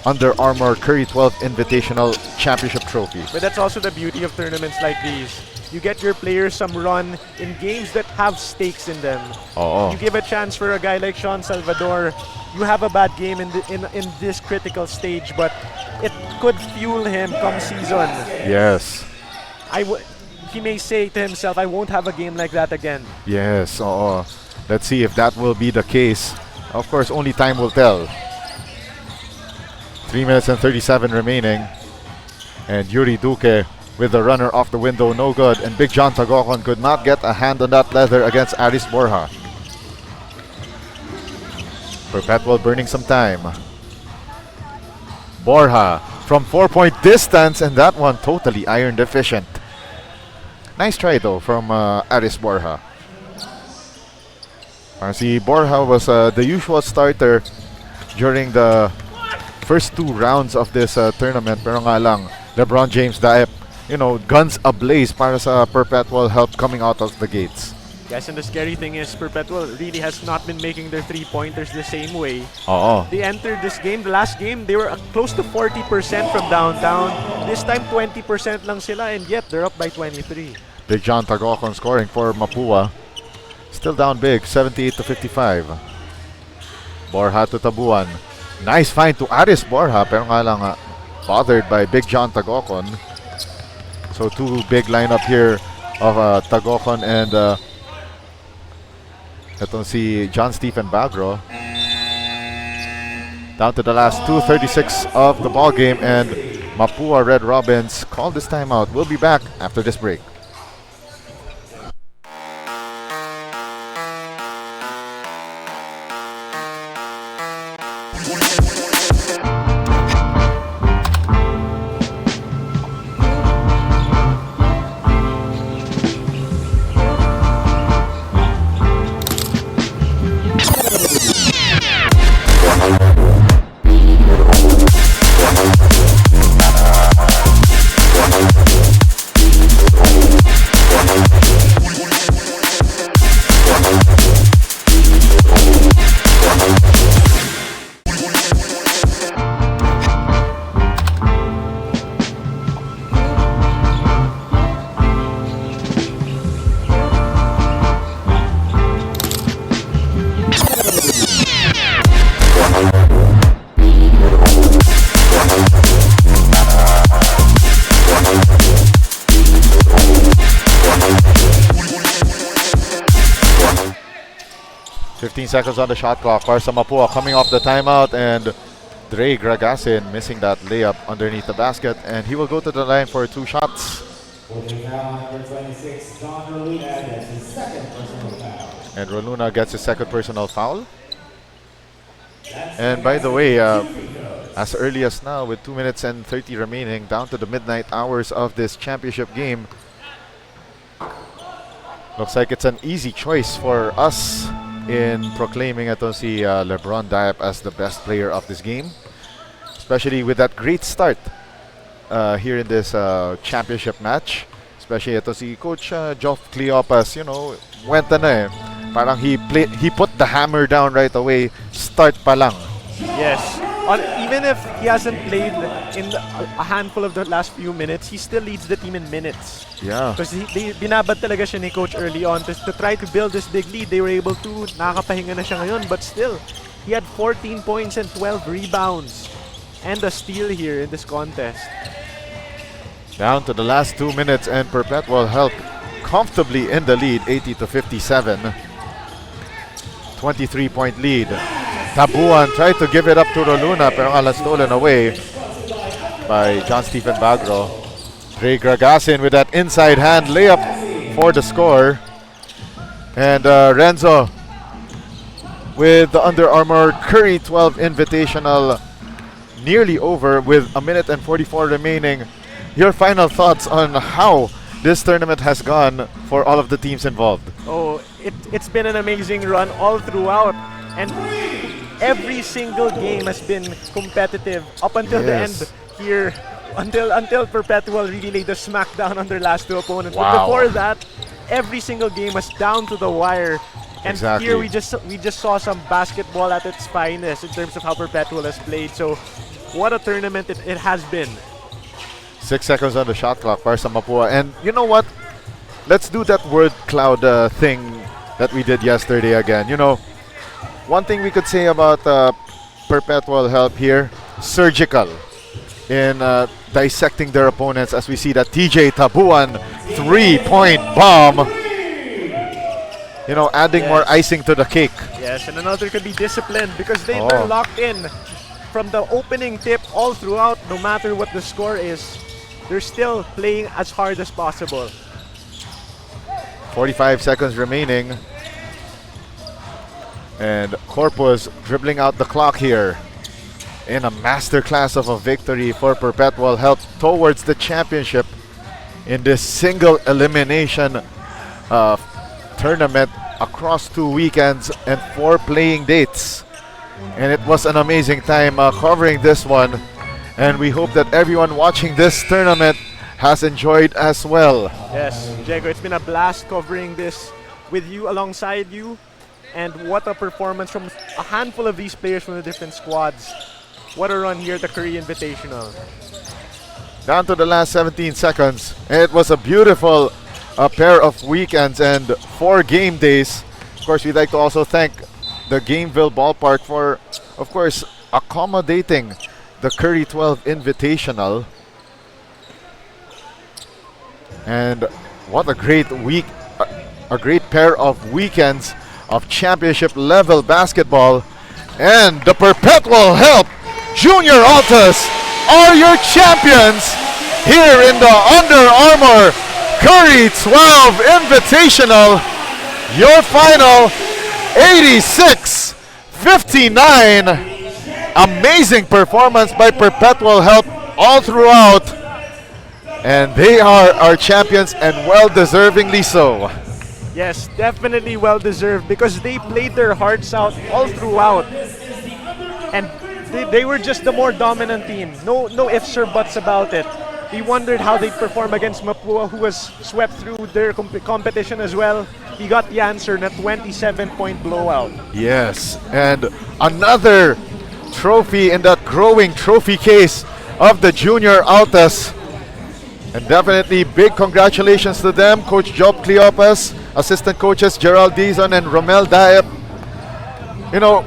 Under Armour Curry 12 Invitational Championship trophy. But that's also the beauty of tournaments like these. You get your players some run in games that have stakes in them. You give a chance for a guy like Sean Salvador. You have a bad game in this critical stage, but it could fuel him come season. Yes. He may say to himself, I won't have a game like that again. Yes, let's see if that will be the case. Of course, only time will tell. 3 minutes and 37 remaining. And Yuri Duque with the runner off the window, no good. And Big John Tagokon could not get a hand on that leather against Aris Borja. Perpetual burning some time. Borja from 4-point distance, and that one totally iron deficient. Nice try though from Aris Borja. Si Borja was the usual starter during the first 2 rounds of this tournament, pero nga lang LeBron James Daep, guns ablaze para sa Perpetual Help coming out of the gates. Yes, and the scary thing is Perpetual really has not been making their 3-pointers the same way. They entered this game, the last game, they were close to 40% from downtown. This time 20% lang sila, and yet they're up by 23. Big John Tagokon scoring for Mapua. Still down big, 78-55. Borja to Tabuan. Nice find to Aris Borja, pero nga lang bothered by Big John Tagokon. So 2 big lineup here of Tagokon and Itong si John Stephen Bagro. Down to the last 2:36 of the ball game, and Mapua Red Robins called this timeout. We'll be back after this break. Seconds on the shot clock. Parsa Mapua coming off the timeout, and Dre Gragasin missing that layup underneath the basket, and he will go to the line for 2 shots. And Roluna gets his second personal foul. And by the way, as early as now, with 2 minutes and 30 remaining, down to the midnight hours of this championship game, looks like it's an easy choice for us in proclaiming ito si LeBron Diep as the best player of this game, especially with that great start here in this championship match. Especially ito si Coach Geoff Cleopas, went na eh. Parang he put the hammer down right away, start pa lang. Yes. Even if he hasn't played in a handful of the last few minutes, he still leads the team in minutes. Yeah. Because binabad talaga siya ni Coach early on to try to build this big lead. They were able to. Nakakapahinga na siya ngayon, but still, he had 14 points and 12 rebounds and a steal here in this contest. Down to the last 2 minutes, and Perpetual Help comfortably in the lead, 80-57. 23-point lead. Tabuan tried to give it up to Roluna, pero stolen away by John Stephen Bagro. Dre Gragasin with that inside hand layup for the score. And Renzo with the Under Armour Curry 12 Invitational nearly over with 1 minute and 44 remaining. Your final thoughts on how this tournament has gone for all of the teams involved? Oh, it's been an amazing run all throughout. And every single game has been competitive up until the end here, until Perpetual really laid the smackdown on their last 2 opponents. Wow. But before that, every single game was down to the wire. And here we just saw some basketball at its finest in terms of how Perpetual has played. So what a tournament it has been. 6 seconds on the shot clock for Mapua. And you know what? Let's do that word cloud thing that we did yesterday again. One thing we could say about Perpetual Help here, surgical in dissecting their opponents, as we see that TJ Tabuan 3-point bomb, adding more icing to the cake. Yes, and another could be disciplined because they're locked in from the opening tip all throughout. No matter what the score is, they're still playing as hard as possible. 45 seconds remaining. And Corpus dribbling out the clock here in a masterclass of a victory for Perpetual Help towards the championship in this single elimination tournament across 2 weekends and 4 playing dates. And it was an amazing time covering this one. And we hope that everyone watching this tournament has enjoyed as well. Yes, Diego, it's been a blast covering this with you, alongside you. And what a performance from a handful of these players from the different squads. What a run here at the Curry Invitational. Down to the last 17 seconds. It was a beautiful pair of weekends and 4 game days. Of course, we'd like to also thank the Gameville Ballpark for, of course, accommodating the Curry 12 Invitational. And what a great week, a great pair of weekends of championship level basketball. And the Perpetual Help Junior Altas are your champions here in the Under Armour Curry 12 Invitational. Your final 86-59. Amazing performance by Perpetual Help all throughout. And they are our champions, and well-deservingly so. Yes, definitely well-deserved because they played their hearts out all throughout. And they were just the more dominant team. No ifs or buts about it. We wondered how they'd perform against Mapua, who was swept through their competition as well. We got the answer in a 27-point blowout. Yes, and another trophy in that growing trophy case of the Junior Altas. And definitely big congratulations to them, Coach Job Cleopas, assistant coaches Gerald Dizon and Romel Daep. You know,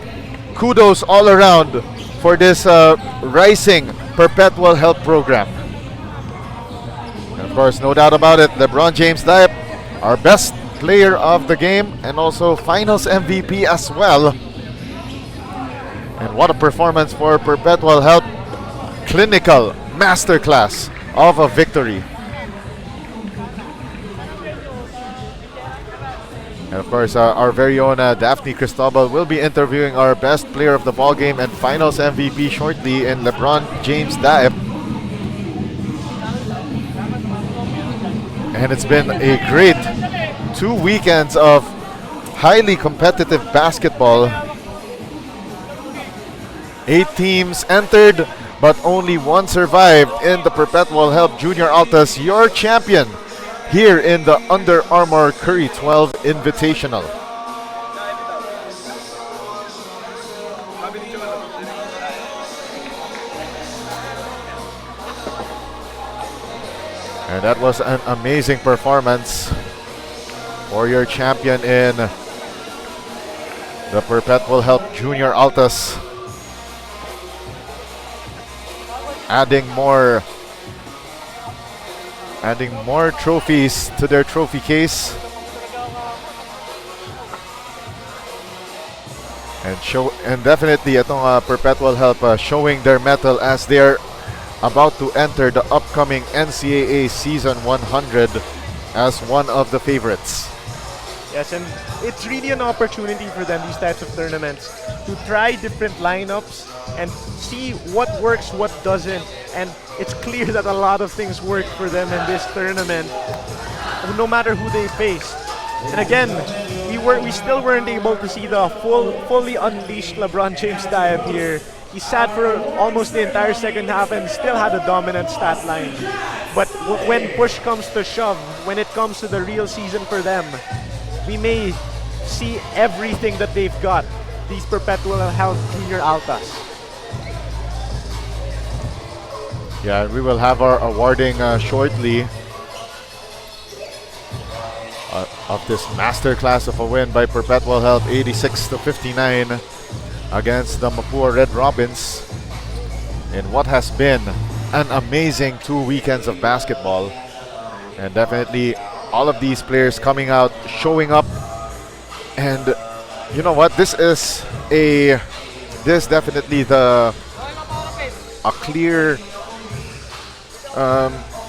kudos all around for this rising Perpetual Help program. And of course, no doubt about it, LeBron James Daep, our best player of the game and also finals MVP as well. And what a performance for Perpetual Help. Clinical masterclass of a victory. And of course, our very own Daphne Cristobal will be interviewing our best player of the ball game and finals MVP shortly in LeBron James Daep. And it's been a great 2 weekends of highly competitive basketball. 8 teams entered, but only 1 survived in the Perpetual Help Junior Altas, your champion here in the Under Armour Curry 12 Invitational. And that was an amazing performance for your champion in the Perpetual Help Junior Altas. Adding more trophies to their trophy case. And definitely itong Perpetual Help showing their mettle as they're about to enter the upcoming NCAA Season 100 as one of the favorites. Yes, and it's really an opportunity for them, these types of tournaments, to try different lineups and see what works, what doesn't. And it's clear that a lot of things work for them in this tournament, no matter who they faced. And again, we still weren't able to see the fully unleashed LeBron James Daep here. He sat for almost the entire second half and still had a dominant stat line. But when push comes to shove, when it comes to the real season for them, we may see everything that they've got, these Perpetual Help Junior Altas. Yeah, we will have our awarding shortly of this masterclass of a win by Perpetual Help, 86-59 against the Mapua Red Robins in what has been an amazing 2 weekends of basketball. And definitely all of these players coming out, showing up. And you know what? This definitely a clear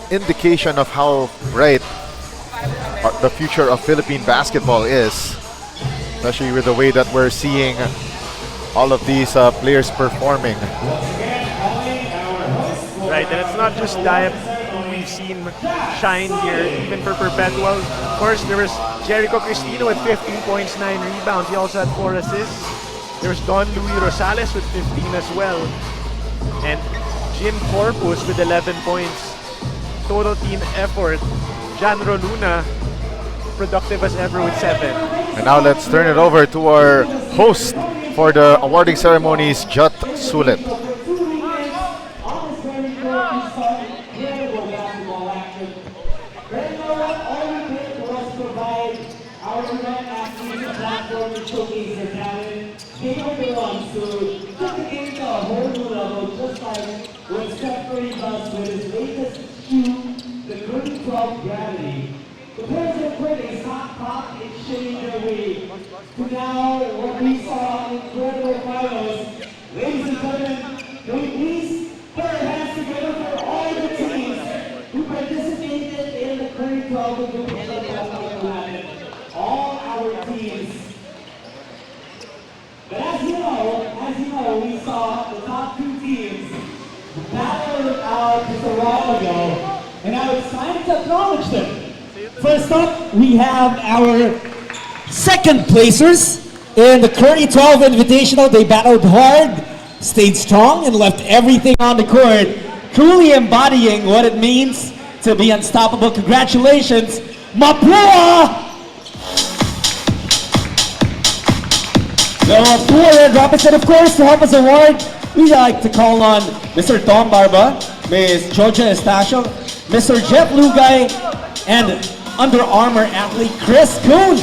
indication of how bright the future of Philippine basketball is, especially with the way that we're seeing all of these players performing. Right, and it's not just Daep who we've seen shine here, even for Perpetual. Of course, there was Jericho Cristino with 15 points, 9 rebounds. He also had 4 assists. There's Don Luis Rosales with 15 as well. And Jim Corpus with 11 points. Total team effort. Janro Luna, productive as ever with 7. And now let's turn it over to our host for the awarding ceremonies, Jut Sulit. to now what we saw incredible finals. Ladies and gentlemen, can we please put our hands together for all the teams who participated in the current 12 of the Invitational. All our teams. But as you know, we saw the top two teams battle it out just a while ago, and now it's time to acknowledge them. First up, we have our second placers in the Curry 12 Invitational. They battled hard, stayed strong, and left everything on the court, truly embodying what it means to be unstoppable. Congratulations, Mapua! The Mapua Red Rockets, and of course, to help us award, we like to call on Mr. Tom Barba, Ms. Georgia Estacio, Mr. Jeff Lugay, and Under Armour athlete Chris Kuhn.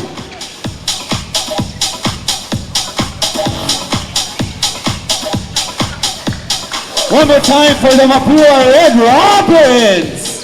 One more time for the Mapua Red Robins.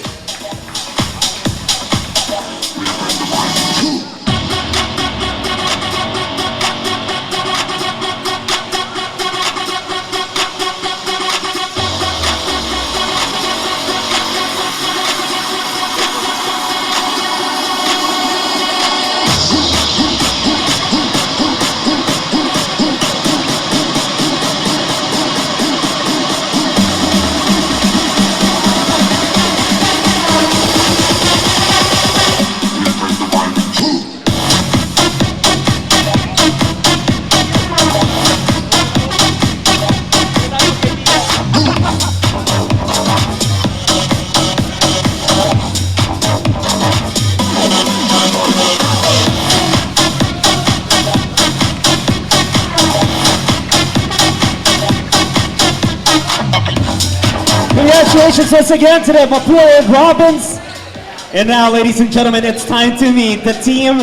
Congratulations once again to the Mapua Red Robins. And now, ladies and gentlemen, it's time to meet the team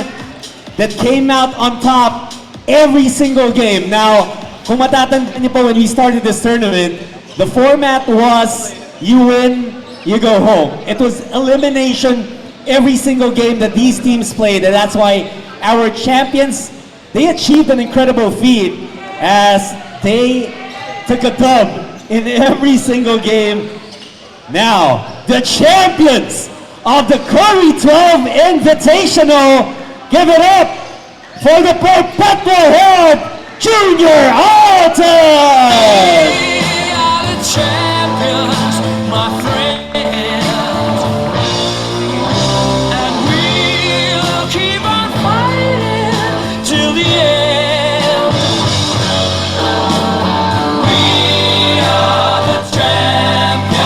that came out on top every single game. Now, kung matatandaan niyo po when we started this tournament, the format was you win, you go home. It was elimination every single game that these teams played, and that's why our champions, they achieved an incredible feat as they took a dub in every single game. Now, the champions of the Curry 12 Invitational, give it up for the perpetual held Junior Altas! We are the champions, my friends, and we'll keep on fighting till the end. We are the champions.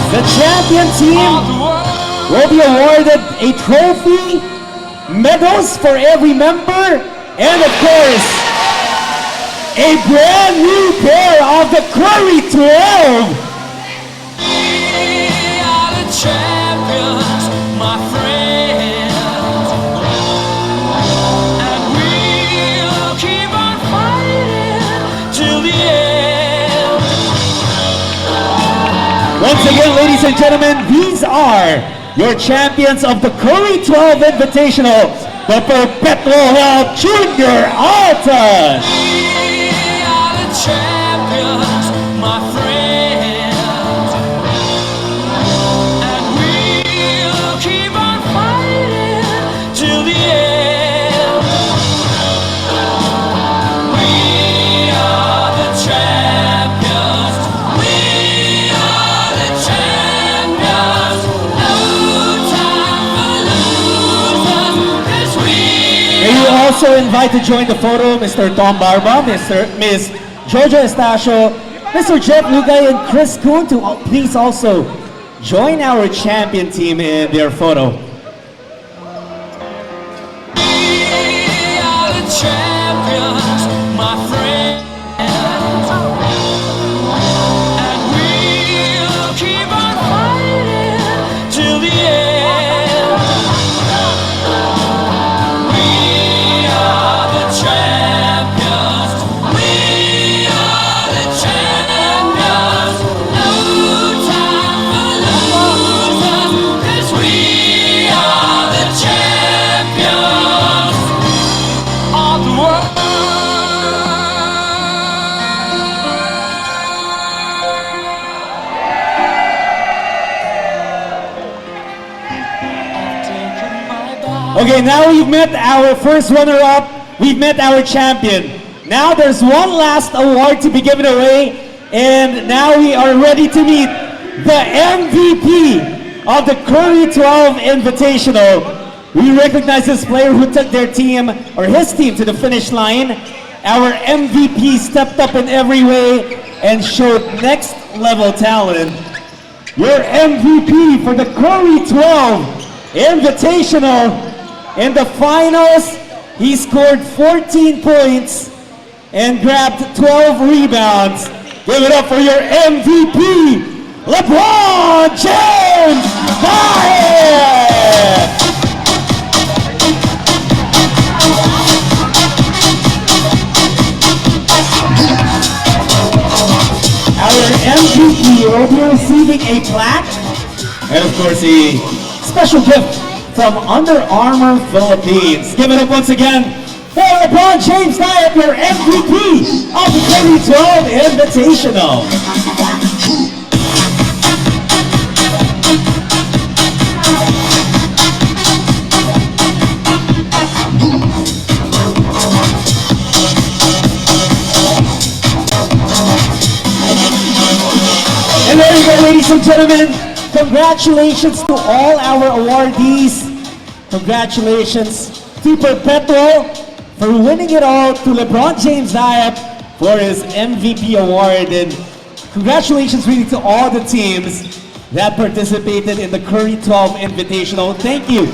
The champion team will be awarded a trophy, medals for every member, and of course, a brand new pair of the Curry 12. We are the champions, my friends, and we'll keep on fighting till the end. Once again, ladies and gentlemen, these are your champions of the Curry 12 Invitational, the perpetual held Junior Altas. We are the champions, my friends, and we'll keep on fighting till the end. We are the champions. We are the champions. No time for losers, 'cause we May you also invite to join the photo Mr. Tom Barba, Ms. Georgia Estacio, Mr. Jeff Lugay, and Chris Kuhn to please also join our champion team in their photo. We are the champions, my friends, and we'll keep on fighting till the end. We are the champions. We are Okay, now we've met our first runner-up. We've met our champion. Now there's one last award to be given away. And now we are ready to meet the MVP of the Curry 12 Invitational. We recognize this player who took their team, or his team, to the finish line. Our MVP stepped up in every way and showed next level talent. Your MVP for the Curry 12 Invitational. In the finals, he scored 14 points and grabbed 12 rebounds. Give it up for your MVP, LeBron James! Our MVP will be receiving a plaque and of course a special gift from Under Armour Philippines. Give it up once again for LeBron James, your MVP of the 2012 Invitational. And there you go, ladies and gentlemen. Congratulations to all our awardees. Congratulations to Perpetual for winning it all, to LeBron James for his MVP award, and congratulations really to all the teams that participated in the Curry 12 Invitational. Thank you.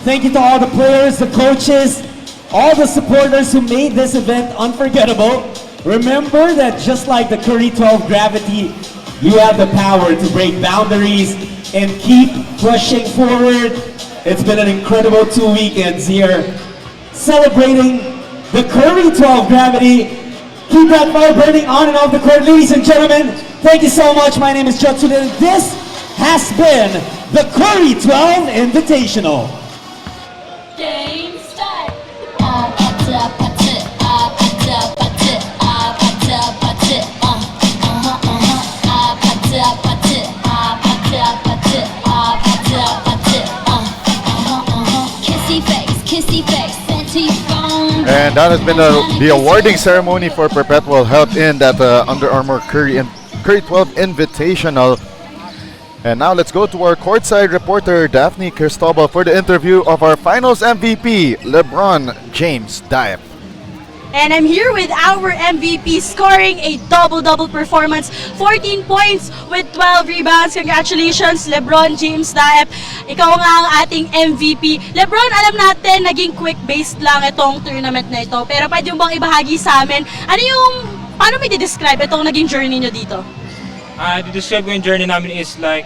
Thank you to all the players, the coaches, all the supporters who made this event unforgettable. Remember that just like the Curry 12 Gravity, you have the power to break boundaries and keep pushing forward. It's been an incredible 2 weekends here celebrating the Curry 12 Gravity. Keep that fire burning on and off the court. Ladies and gentlemen, thank you so much. My name is Judson, and this has been the Curry 12 Invitational. Game start. Kissy face, sent to your phone. And that has been the awarding ceremony for Perpetual held in that Under Armour Curry 12 Invitational. And now let's go to our courtside reporter Daphne Cristobal for the interview of our finals MVP, LeBron James Diep. And I'm here with our MVP scoring a double-double performance. 14 points with 12 rebounds. Congratulations, LeBron James Diep. Ikaw nga ang ating MVP. LeBron, alam natin, naging quick-based lang itong tournament na ito. Pero pwede mo bang ibahagi sa amin, paano mo i-describe itong naging journey nyo dito? I-describe ko yung journey namin is like,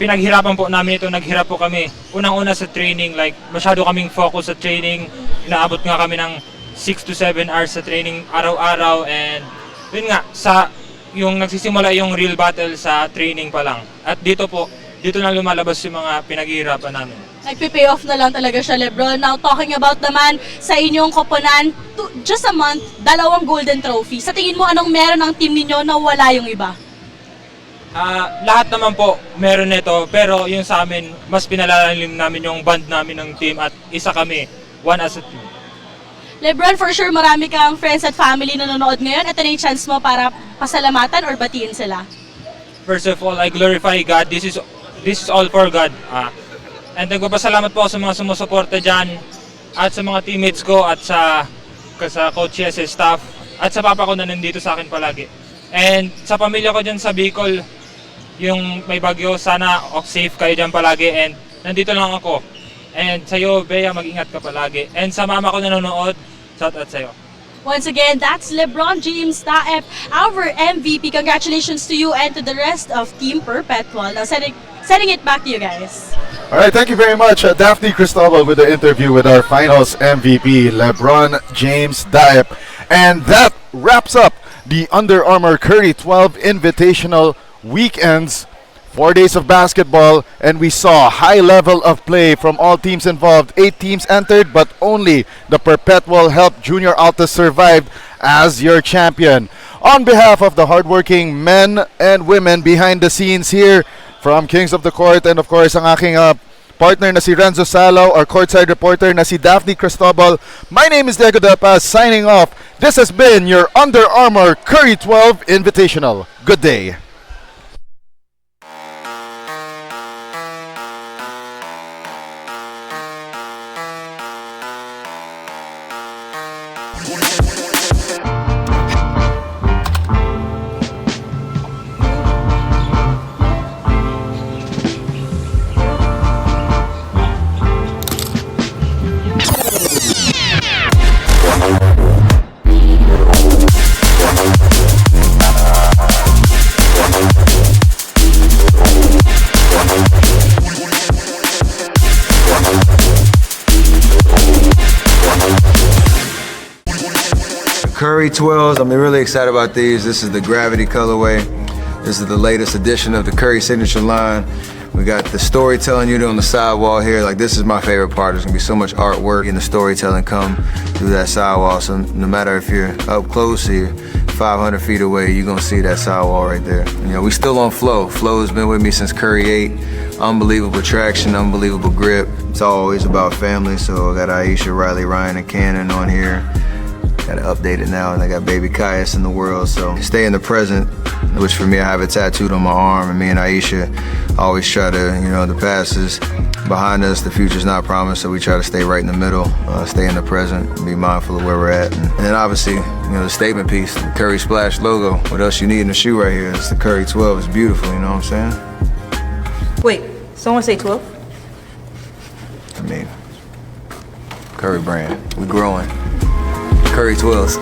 pinaghirapan po namin ito, naghirap po kami. Unang-una sa training, like, masyado kaming focus sa training. Inaabot nga kami ng 6 to 7 hours sa training araw-araw, and yun nga, yung nagsisimula yung real battle sa training pa lang. At dito na lumalabas yung mga pinaghihirapan namin. Nagpe-pay off na lang talaga siya, LeBron. Now, talking about naman sa inyong koponan, just a month, 2 golden trophy. Sa tingin mo, anong meron ng team ninyo na wala yung iba? Lahat naman po meron nito, pero yung sa amin, mas pinalalalim namin yung band namin ng team at isa kami, one as a team. LeBron, for sure marami kang friends at family na nanonood ngayon. Ito na yung chance mo para pasalamatan or batiin sila. First of all, I glorify God. This is all for God. And nagpapasalamat po ako sa mga sumusuporta dyan at sa mga teammates ko at sa coaches, staff at sa papa ko na nandito sa akin palagi. And sa pamilya ko dyan sa Bicol, yung may bagyo, sana safe kayo dyan palagi, and nandito lang ako. And sa'yo, Bea, mag-ingat ka palagi. And sa mama ko nanonood, shout out sa'yo. Once again, that's LeBron James Diep, our MVP. Congratulations to you and to the rest of Team Perpetual. Now, sending it back to you guys. All right, thank you very much, Daphne Cristobal, with the interview with our finals MVP, LeBron James Diep. And that wraps up the Under Armour Curry 12 Invitational weekends. 4 days of basketball, and we saw a high level of play from all teams involved. 8 teams entered, but only the Perpetual helped Junior Altas survive as your champion. On behalf of the hardworking men and women behind the scenes here from Kings of the Court, and of course ang aking partner na si Renzo Salaw, our courtside reporter na si Daphne Cristobal. My name is Diego De Paz, signing off. This has been your Under Armour Curry 12 Invitational. Good day. Curry 12s, I'm really excited about these. This is the Gravity colorway. This is the latest edition of the Curry signature line. We got the storytelling unit on the sidewall here. Like, this is my favorite part. There's gonna be so much artwork and the storytelling come through that sidewall. So no matter if you're up close or you're 500 feet away, you're gonna see that sidewall right there. You know, we still on Flow. Flow has been with me since Curry 8. Unbelievable traction, unbelievable grip. It's always about family. So I got Aisha, Riley, Ryan, and Cannon on here. Got to update it now, and I got baby Caius in the world. So stay in the present, which for me, I have it tattooed on my arm. And me and Aisha always try to, you know, the past is behind us, the future's not promised. So we try to stay right in the middle, stay in the present, be mindful of where we're at. And then obviously, you know, the statement piece, the Curry Splash logo. What else you need in the shoe right here? It's the Curry 12. It's beautiful, you know what I'm saying? Wait, someone say 12? I mean, Curry brand, we growing. Curry 12s.